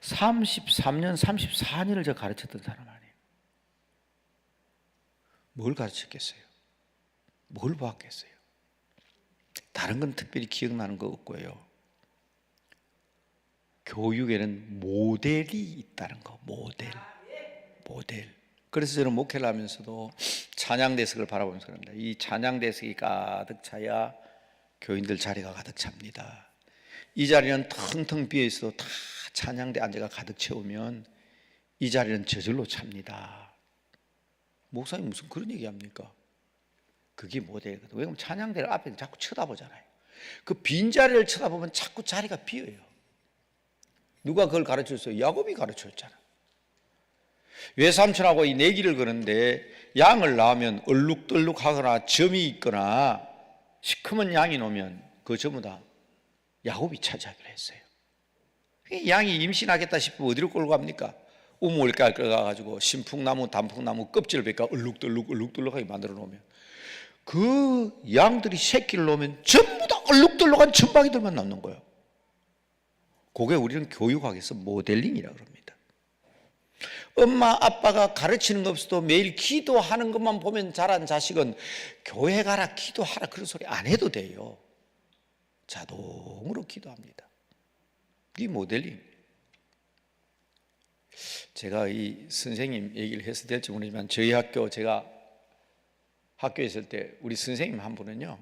33년 34년을 제가 가르쳤던 사람 아니에요. 뭘 가르쳤겠어요? 뭘 보았겠어요? 다른 건 특별히 기억나는 거 없고요. 교육에는 모델이 있다는 거. 모델. 그래서 저는 목회를 하면서도 찬양대석을 바라보면서 그럽니다. 이 찬양대석이 가득 차야 교인들 자리가 가득 찹니다. 이 자리는 텅텅 비어있어도 다 찬양대 안제가 가득 채우면 이 자리는 저절로 찹니다. 목사님 무슨 그런 얘기합니까? 그게 모델이거든요. 왜냐하면 찬양대를 앞에 자꾸 쳐다보잖아요. 그 빈자리를 쳐다보면 자꾸 자리가 비어요. 누가 그걸 가르쳤어요? 야곱이 가르쳤잖아. 외삼촌하고 이 내기를 거는데 양을 낳으면 얼룩덜룩하거나 점이 있거나 시커먼 양이 나오면 그 전부 다 야곱이 차지하기로 했어요. 양이 임신하겠다 싶으면 어디로 끌고 갑니까? 우물가에 끌어가가지고 신풍나무, 단풍나무 껍질을 베까 얼룩덜룩하게 만들어 놓으면 그 양들이 새끼를 놓으면 전부 다 얼룩덜룩한 천박이들만 남는 거예요. 그게 우리는 교육학에서 모델링이라고 합니다. 엄마 아빠가 가르치는 것 없어도 매일 기도하는 것만 보면 자란 자식은 교회 가라 기도하라 그런 소리 안 해도 돼요. 자동으로 기도합니다. 이 모델링. 제가 이 선생님 얘기를 해서 될지 모르지만 저희 학교 제가 학교에 있을 때 우리 선생님 한 분은요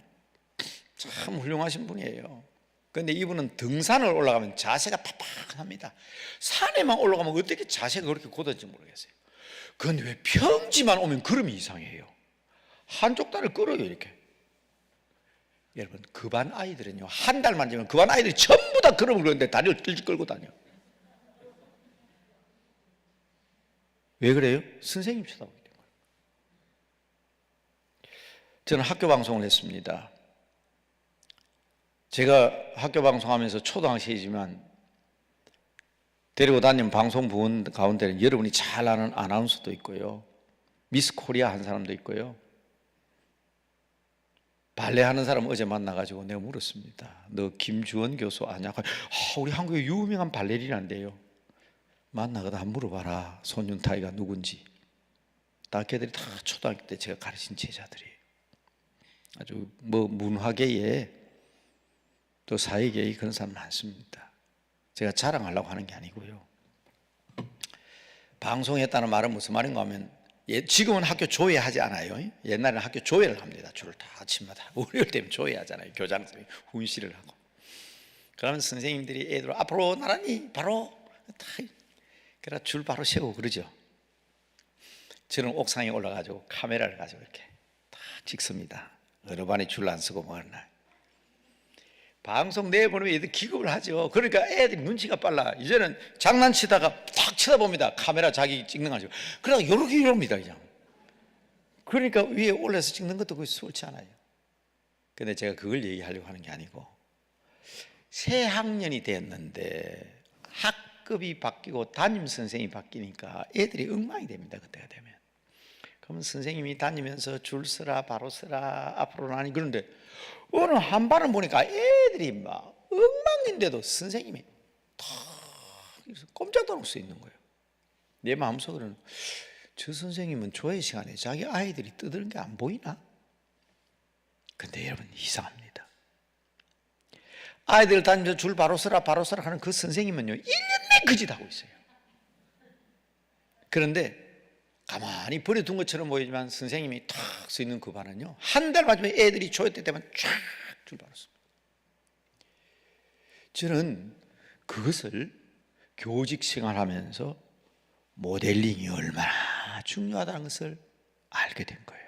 참 훌륭하신 분이에요. 그런데 이분은 등산을 올라가면 자세가 팍팍합니다. 산에만 올라가면 어떻게 자세가 그렇게 곧아진지 모르겠어요. 그런데 왜 평지만 오면 걸음이 이상해요. 한쪽 다리를 끌어요 이렇게. 여러분 그 반 아이들은요 한 달만 지나면 그 반 아이들이 전부 다 걸음을 그러는데 다리를 뜰 끌고 다녀. 왜 그래요? 선생님 쳐다보기 때문에. 저는 학교 방송을 했습니다. 제가 학교 방송하면서 초등학생이지만 데리고 다니는 방송부원 가운데는 여러분이 잘 아는 아나운서도 있고요. 미스 코리아 한 사람도 있고요. 발레하는 사람 어제 만나가지고 내가 물었습니다. 너 김주원 교수 아냐? 우리 한국에 유명한 발레리나인데요. 만나거든 한번 물어봐라. 손윤타이가 누군지. 다 걔들이 다 초등학교 때 제가 가르친 제자들이에요. 아주 뭐 문화계에 또 사회계에 그런 사람 많습니다. 제가 자랑하려고 하는 게 아니고요. 방송했다는 말은 무슨 말인가 하면 지금은 학교 조회하지 않아요. 옛날에는 학교 조회를 합니다. 줄을 다 아침마다 월요일 되면 조회하잖아요. 교장선생님이 훈시를 하고. 그러면 선생님들이 애들 앞으로 나란히 바로 다 그래 줄 바로 세우고 그러죠. 저는 옥상에 올라가지고 카메라를 가지고 이렇게 딱 찍습니다. 어느 반에 줄 안 서고 뭐 하는 날. 방송 내보내면 애들 기겁을 하죠. 그러니까 애들이 눈치가 빨라. 이제는 장난치다가 탁 쳐다봅니다. 카메라 자기 찍는 거 가지고. 그러다가 요렇게 이럽니다. 그냥. 그러니까 위에 올라서 찍는 것도 거의 수월치 않아요. 근데 제가 그걸 얘기하려고 하는 게 아니고, 새 학년이 됐는데 학급이 바뀌고 담임 선생님이 바뀌니까 애들이 엉망이 됩니다. 그때가 되면. 그러면 선생님이 다니면서 줄 서라, 바로 서라, 앞으로 나니 그런데 어느 한 반을 보니까 애들이 막 엉망인데도 선생님이 다 꼼짝도 않을 수 있는 거예요. 내 마음속으로는 저 선생님은 조회 시간에 자기 아이들이 떠드는 게 안 보이나? 근데 여러분 이상합니다. 아이들 다니면서 줄 바로 서라 바로 서라 하는 그 선생님은요 1년 내 그 짓 하고 있어요. 그런데 가만히 버려둔 것처럼 보이지만 선생님이 탁 서 있는 그 반은요 한 달 맞으면 애들이 조회 때 되면 쫙 줄 바로 씁니다. 저는 그것을 교직 생활하면서 모델링이 얼마나 중요하다는 것을 알게 된 거예요.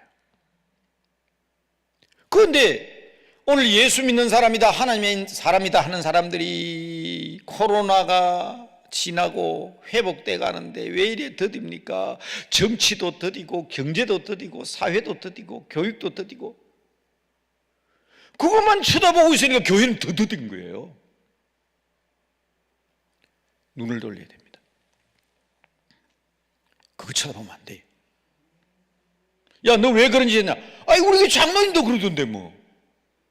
그런데 오늘 예수 믿는 사람이다, 하나님의 사람이다 하는 사람들이 코로나가 지나고 회복돼 가는데 왜 이래 더딥니까? 정치도 더디고 경제도 더디고 사회도 더디고 교육도 더디고 그것만 쳐다보고 있으니까 교회는 더 더딘 거예요. 눈을 돌려야 됩니다. 그거 쳐다보면 안 돼요. 야, 너 왜 그런지 했나? 아이, 우리 교 장로님도 그러던데 뭐.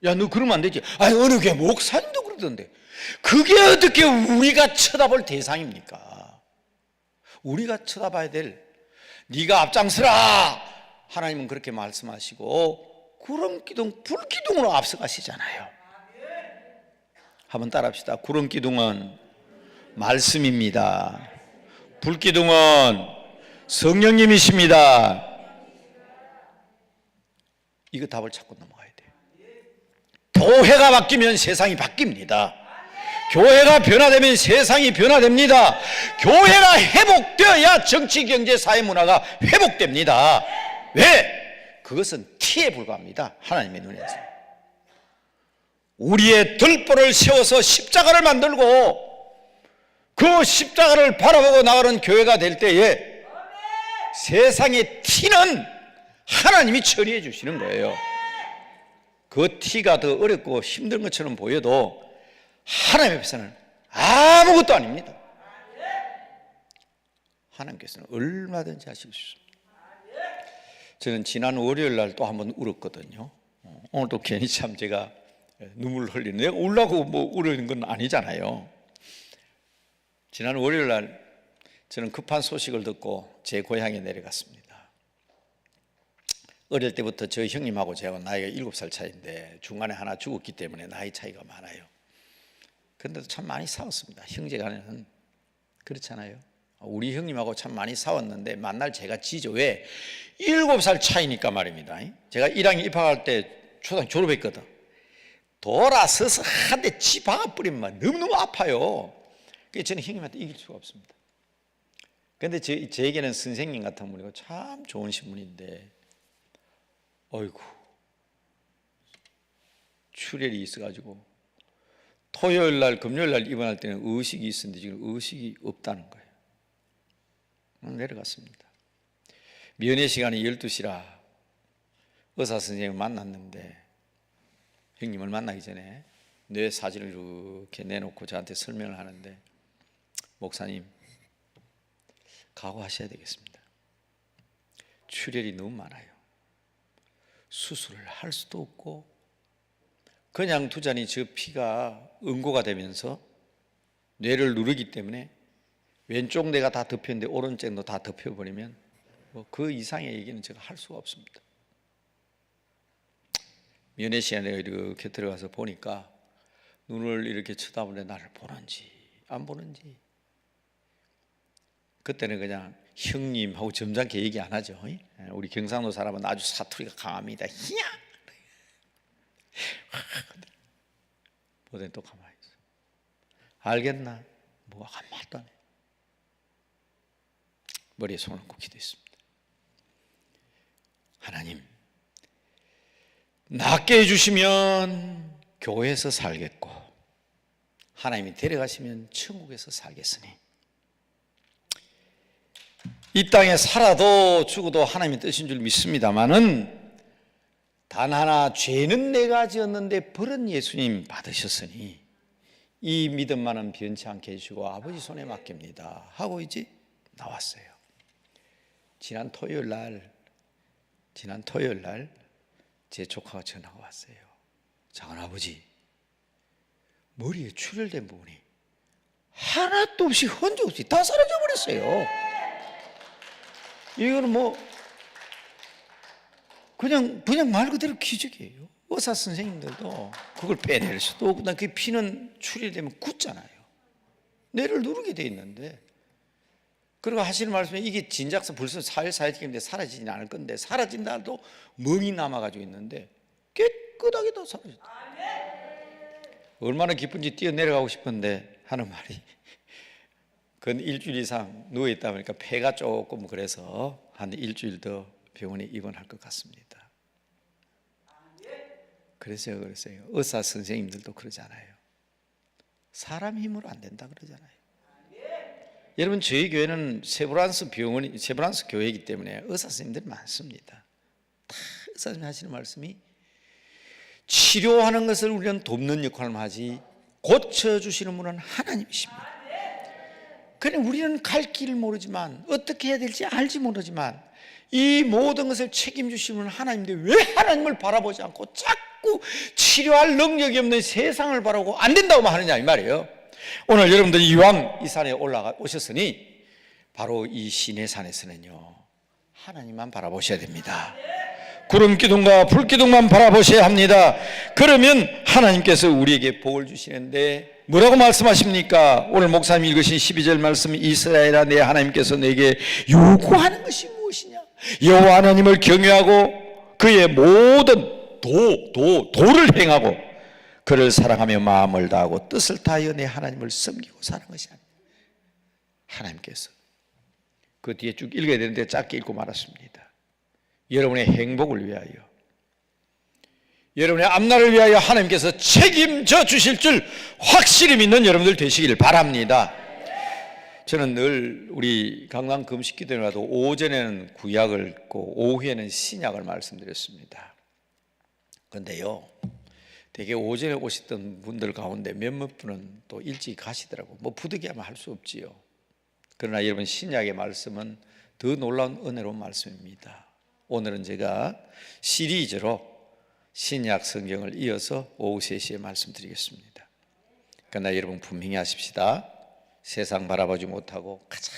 야, 너 그러면 안 되지. 아이, 어느 교 목사님도 그러던데. 그게 어떻게 우리가 쳐다볼 대상입니까? 우리가 쳐다봐야 될, 네가 앞장서라. 하나님은 그렇게 말씀하시고 구름기둥, 불기둥으로 앞서가시잖아요. 한번 따라합시다. 구름기둥은 말씀입니다. 불기둥은 성령님이십니다. 이거 답을 찾고 넘어가야 돼요. 교회가 바뀌면 세상이 바뀝니다. 교회가 변화되면 세상이 변화됩니다. 교회가 회복되어야 정치, 경제, 사회, 문화가 회복됩니다. 왜? 그것은 티에 불과합니다. 하나님의 눈에서. 우리의 들보를 세워서 십자가를 만들고 그 십자가를 바라보고 나가는 교회가 될 때에 세상의 티는 하나님이 처리해 주시는 거예요. 그 티가 더 어렵고 힘든 것처럼 보여도 하나님 앞에서는 아무것도 아닙니다. 하나님께서는 얼마든지 하실 수 있습니다. 저는 지난 월요일 날 또 한번 울었거든요. 오늘도 괜히 참 제가 눈물을 흘리는, 내가 울라고 뭐 울는 건 아니잖아요. 지난 월요일 날 저는 급한 소식을 듣고 제 고향에 내려갔습니다. 어릴 때부터 저희 형님하고 제가 나이가 7살 차이인데 중간에 하나 죽었기 때문에 나이 차이가 많아요. 그런데도 참 많이 싸웠습니다. 형제간에는 그렇잖아요. 우리 형님하고 참 많이 싸웠는데 만날 제가 지죠. 왜? 7살 차이니까 말입니다. 제가 1학년 입학할 때 초등학교 졸업했거든. 돌아서서 한 대 치 박아버리면 너무너무 아파요. 그래서 저는 형님한테 이길 수가 없습니다. 그런데 저에게는 선생님 같은 분이고 참 좋은 신분인데 어이구 출혈이 있어가지고 토요일 날 금요일 날 입원할 때는 의식이 있었는데 지금 의식이 없다는 거예요. 내려갔습니다. 면회 시간이 12시라 의사 선생님을 만났는데 형님을 만나기 전에 뇌 사진을 이렇게 내놓고 저한테 설명을 하는데 목사님 각오하셔야 되겠습니다. 출혈이 너무 많아요. 수술을 할 수도 없고 그냥 두자니 저 피가 응고가 되면서 뇌를 누르기 때문에 왼쪽 뇌가 다 덮였는데 오른쪽 뇌도 다 덮여버리면 뭐 그 이상의 얘기는 제가 할 수가 없습니다. 면회 시간에 이렇게 들어가서 보니까 눈을 이렇게 쳐다보는데 나를 보는지 안 보는지, 그때는 그냥 형님하고 점잖게 얘기 안 하죠. 우리 경상도 사람은 아주 사투리가 강합니다. 히야! 보더니 또 가만히 있어. 알겠나? 뭐 한 말도 안 해. 머리에 손을 꼭 기댔습니다. 하나님, 낫게 해주시면 교회에서 살겠고 하나님이 데려가시면 천국에서 살겠으니 이 땅에 살아도 죽어도 하나님의 뜻인 줄 믿습니다마는 단 하나 죄는 내가 지었는데 벌은 예수님 받으셨으니 이 믿음만은 변치 않게 해주시고 아버지 손에 맡깁니다 하고 이제 나왔어요. 지난 토요일 날 제 조카가 전화가 왔어요. 장한아버지, 머리에 출혈된 부분이 하나도 없이 흔적 없이 다 사라져 버렸어요. 이거는 뭐 그냥 말 그대로 기적이에요. 의사 선생님들도 그걸 빼낼 수도 없고, 그 피는 출혈되면 굳잖아요. 뇌를 누르게 돼 있는데, 그리고 하시는 말씀에 이게 진작서 벌써 4일 4일째인데 사라지진 않을 건데, 사라진다도 멍이 남아가지고 있는데 깨끗하게 다 사라졌다. 얼마나 기쁜지 뛰어내려가고 싶은데 하는 말이 근 일주일 이상 누워있다 보니까 폐가 조금 그래서 한 일주일 더 병원에 입원할 것 같습니다. 그랬어요. 의사 선생님들도 그러잖아요. 사람 힘으로 안 된다 그러잖아요. 여러분, 저희 교회는 세브란스 교회이기 때문에 의사 선생님들이 많습니다. 다 의사 선생님 하시는 말씀이 치료하는 것을 우리는 돕는 역할을 하지 고쳐주시는 분은 하나님이십니다. 그래, 우리는 갈 길을 모르지만 어떻게 해야 될지 알지 모르지만 이 모든 것을 책임주시는 분은 하나님인데 왜 하나님을 바라보지 않고 자꾸 치료할 능력이 없는 세상을 바라보고 안 된다고만 하느냐 이 말이에요. 오늘 여러분들이 이왕 이 산에 오셨으니 바로 이 시내산에서는요 하나님만 바라보셔야 됩니다. 구름 기둥과 불 기둥만 바라보셔야 합니다. 그러면 하나님께서 우리에게 복을 주시는데 뭐라고 말씀하십니까? 오늘 목사님이 읽으신 12절 말씀, 이스라엘아 내 하나님께서 내게 요구하는 것이 무엇이냐? 여호와 하나님을 경외하고 그의 모든 도를 행하고 그를 사랑하며 마음을 다하고 뜻을 다하여 내 하나님을 섬기고 사는 것이 아닙니다. 하나님께서 그 뒤에 쭉 읽어야 되는데 짧게 읽고 말았습니다. 여러분의 행복을 위하여, 여러분의 앞날을 위하여 하나님께서 책임져 주실 줄 확실히 믿는 여러분들 되시길 바랍니다. 저는 늘 우리 강남 금식기도회라도 오전에는 구약을 읽고 오후에는 신약을 말씀드렸습니다. 그런데요, 되게 오전에 오셨던 분들 가운데 몇몇 분은 또 일찍 가시더라고. 뭐 부득이하면 할 수 없지요. 그러나 여러분, 신약의 말씀은 더 놀라운 은혜로운 말씀입니다. 오늘은 제가 시리즈로 신약 성경을 이어서 오후 3시에 말씀드리겠습니다. 그러나 여러분 분명히 하십시다. 세상 바라보지 못하고 가장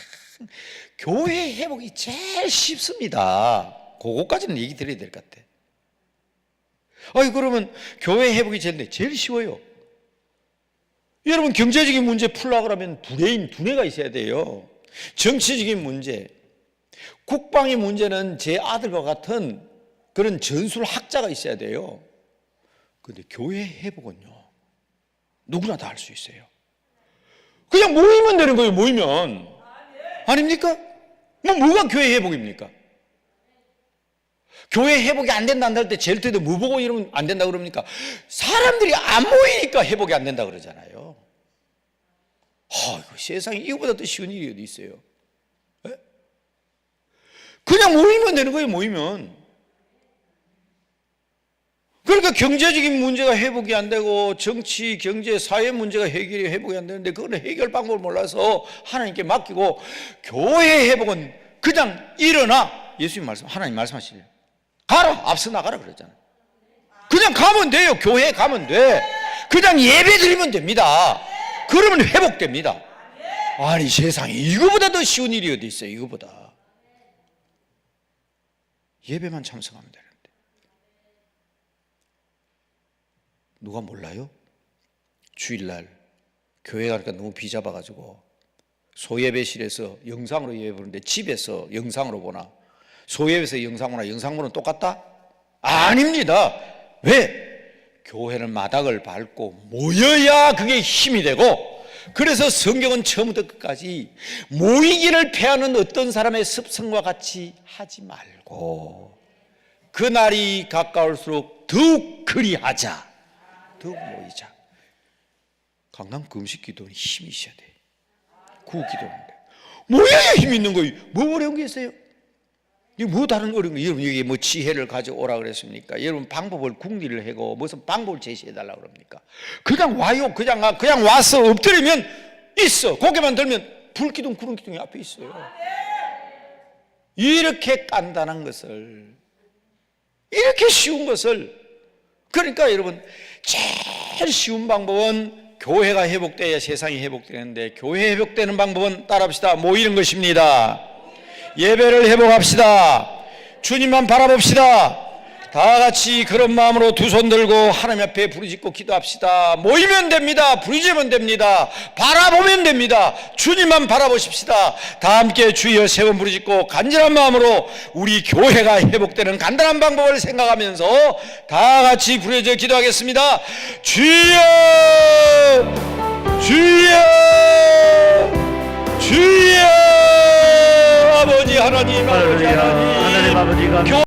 교회 회복이 제일 쉽습니다. 그거까지는 얘기 드려야 될 것 같아. 그러면 교회 회복이 제일 쉬워요. 여러분, 경제적인 문제 풀려고 그러면 두뇌가 있어야 돼요. 정치적인 문제, 국방의 문제는 제 아들과 같은 그런 전술학자가 있어야 돼요. 그런데 교회 회복은요 누구나 다 할 수 있어요. 그냥 모이면 되는 거예요. 모이면. 아닙니까? 뭐가 교회 회복입니까? 교회 회복이 안 된다 할 때 제일 때도 뭐 보고 이러면 안 된다 그럽니까? 사람들이 안 모이니까 회복이 안 된다 그러잖아요. 세상에 이거보다 더 쉬운 일이 어디 있어요? 에? 그냥 모이면 되는 거예요. 모이면. 그러니까 경제적인 문제가 회복이 안 되고 정치, 경제, 사회 문제가 회복이 안 되는데 그거는 해결 방법을 몰라서 하나님께 맡기고, 교회 회복은 그냥 일어나. 예수님 하나님 말씀하시래요. 가라, 앞서 나가라 그랬잖아요. 그냥 가면 돼요. 교회 가면 돼. 그냥 예배 드리면 됩니다. 그러면 회복됩니다. 아니 세상에 이거보다 더 쉬운 일이 어디 있어요. 이거보다. 예배만 참석하면 되는데. 누가 몰라요? 주일날 교회 가니까 너무 비잡아가지고 소예배실에서 영상으로 예배 보는데 집에서 영상으로 보나? 소예배에서 영상 보나? 영상 보는 똑같다? 아닙니다. 왜? 교회는 마당을 밟고 모여야 그게 힘이 되고, 그래서 성경은 처음부터 끝까지 모이기를 패하는 어떤 사람의 습성과 같이 하지 말고 그날이 가까울수록 더욱 그리하자. 더욱 모이자. 강남 금식 기도는 힘이 있어야 돼. 구기도인데 모여야 힘 있는 거예요. 뭐 어려운 게 있어요? 이게 뭐 다른 어려운 거? 여러분 여기 뭐 지혜를 가져오라 그랬습니까? 여러분 방법을 궁리를 하고 무슨 방법을 제시해 달라고 그럽니까? 그냥 와요. 그냥 와서 엎드리면 있어. 고개만 들면 불기둥 구름기둥이 앞에 있어요. 이렇게 간단한 것을, 이렇게 쉬운 것을, 그러니까 여러분 제일 쉬운 방법은 교회가 회복돼야 세상이 회복되는데, 교회 회복되는 방법은 따라합시다. 모이는 것입니다. 예배를 회복합시다. 주님만 바라봅시다. 다 같이 그런 마음으로 두 손 들고 하나님 앞에 부르짖고 기도합시다. 모이면 됩니다. 부르짖으면 됩니다. 바라보면 됩니다. 주님만 바라보십시다. 다 함께 주여 세 번 부르짖고 간절한 마음으로 우리 교회가 회복되는 간단한 방법을 생각하면서 다 같이 부르짖어 기도하겠습니다. 주여, 주여, 주여. 아버지 하나님, 아버지 하나님, 하나님 아버지가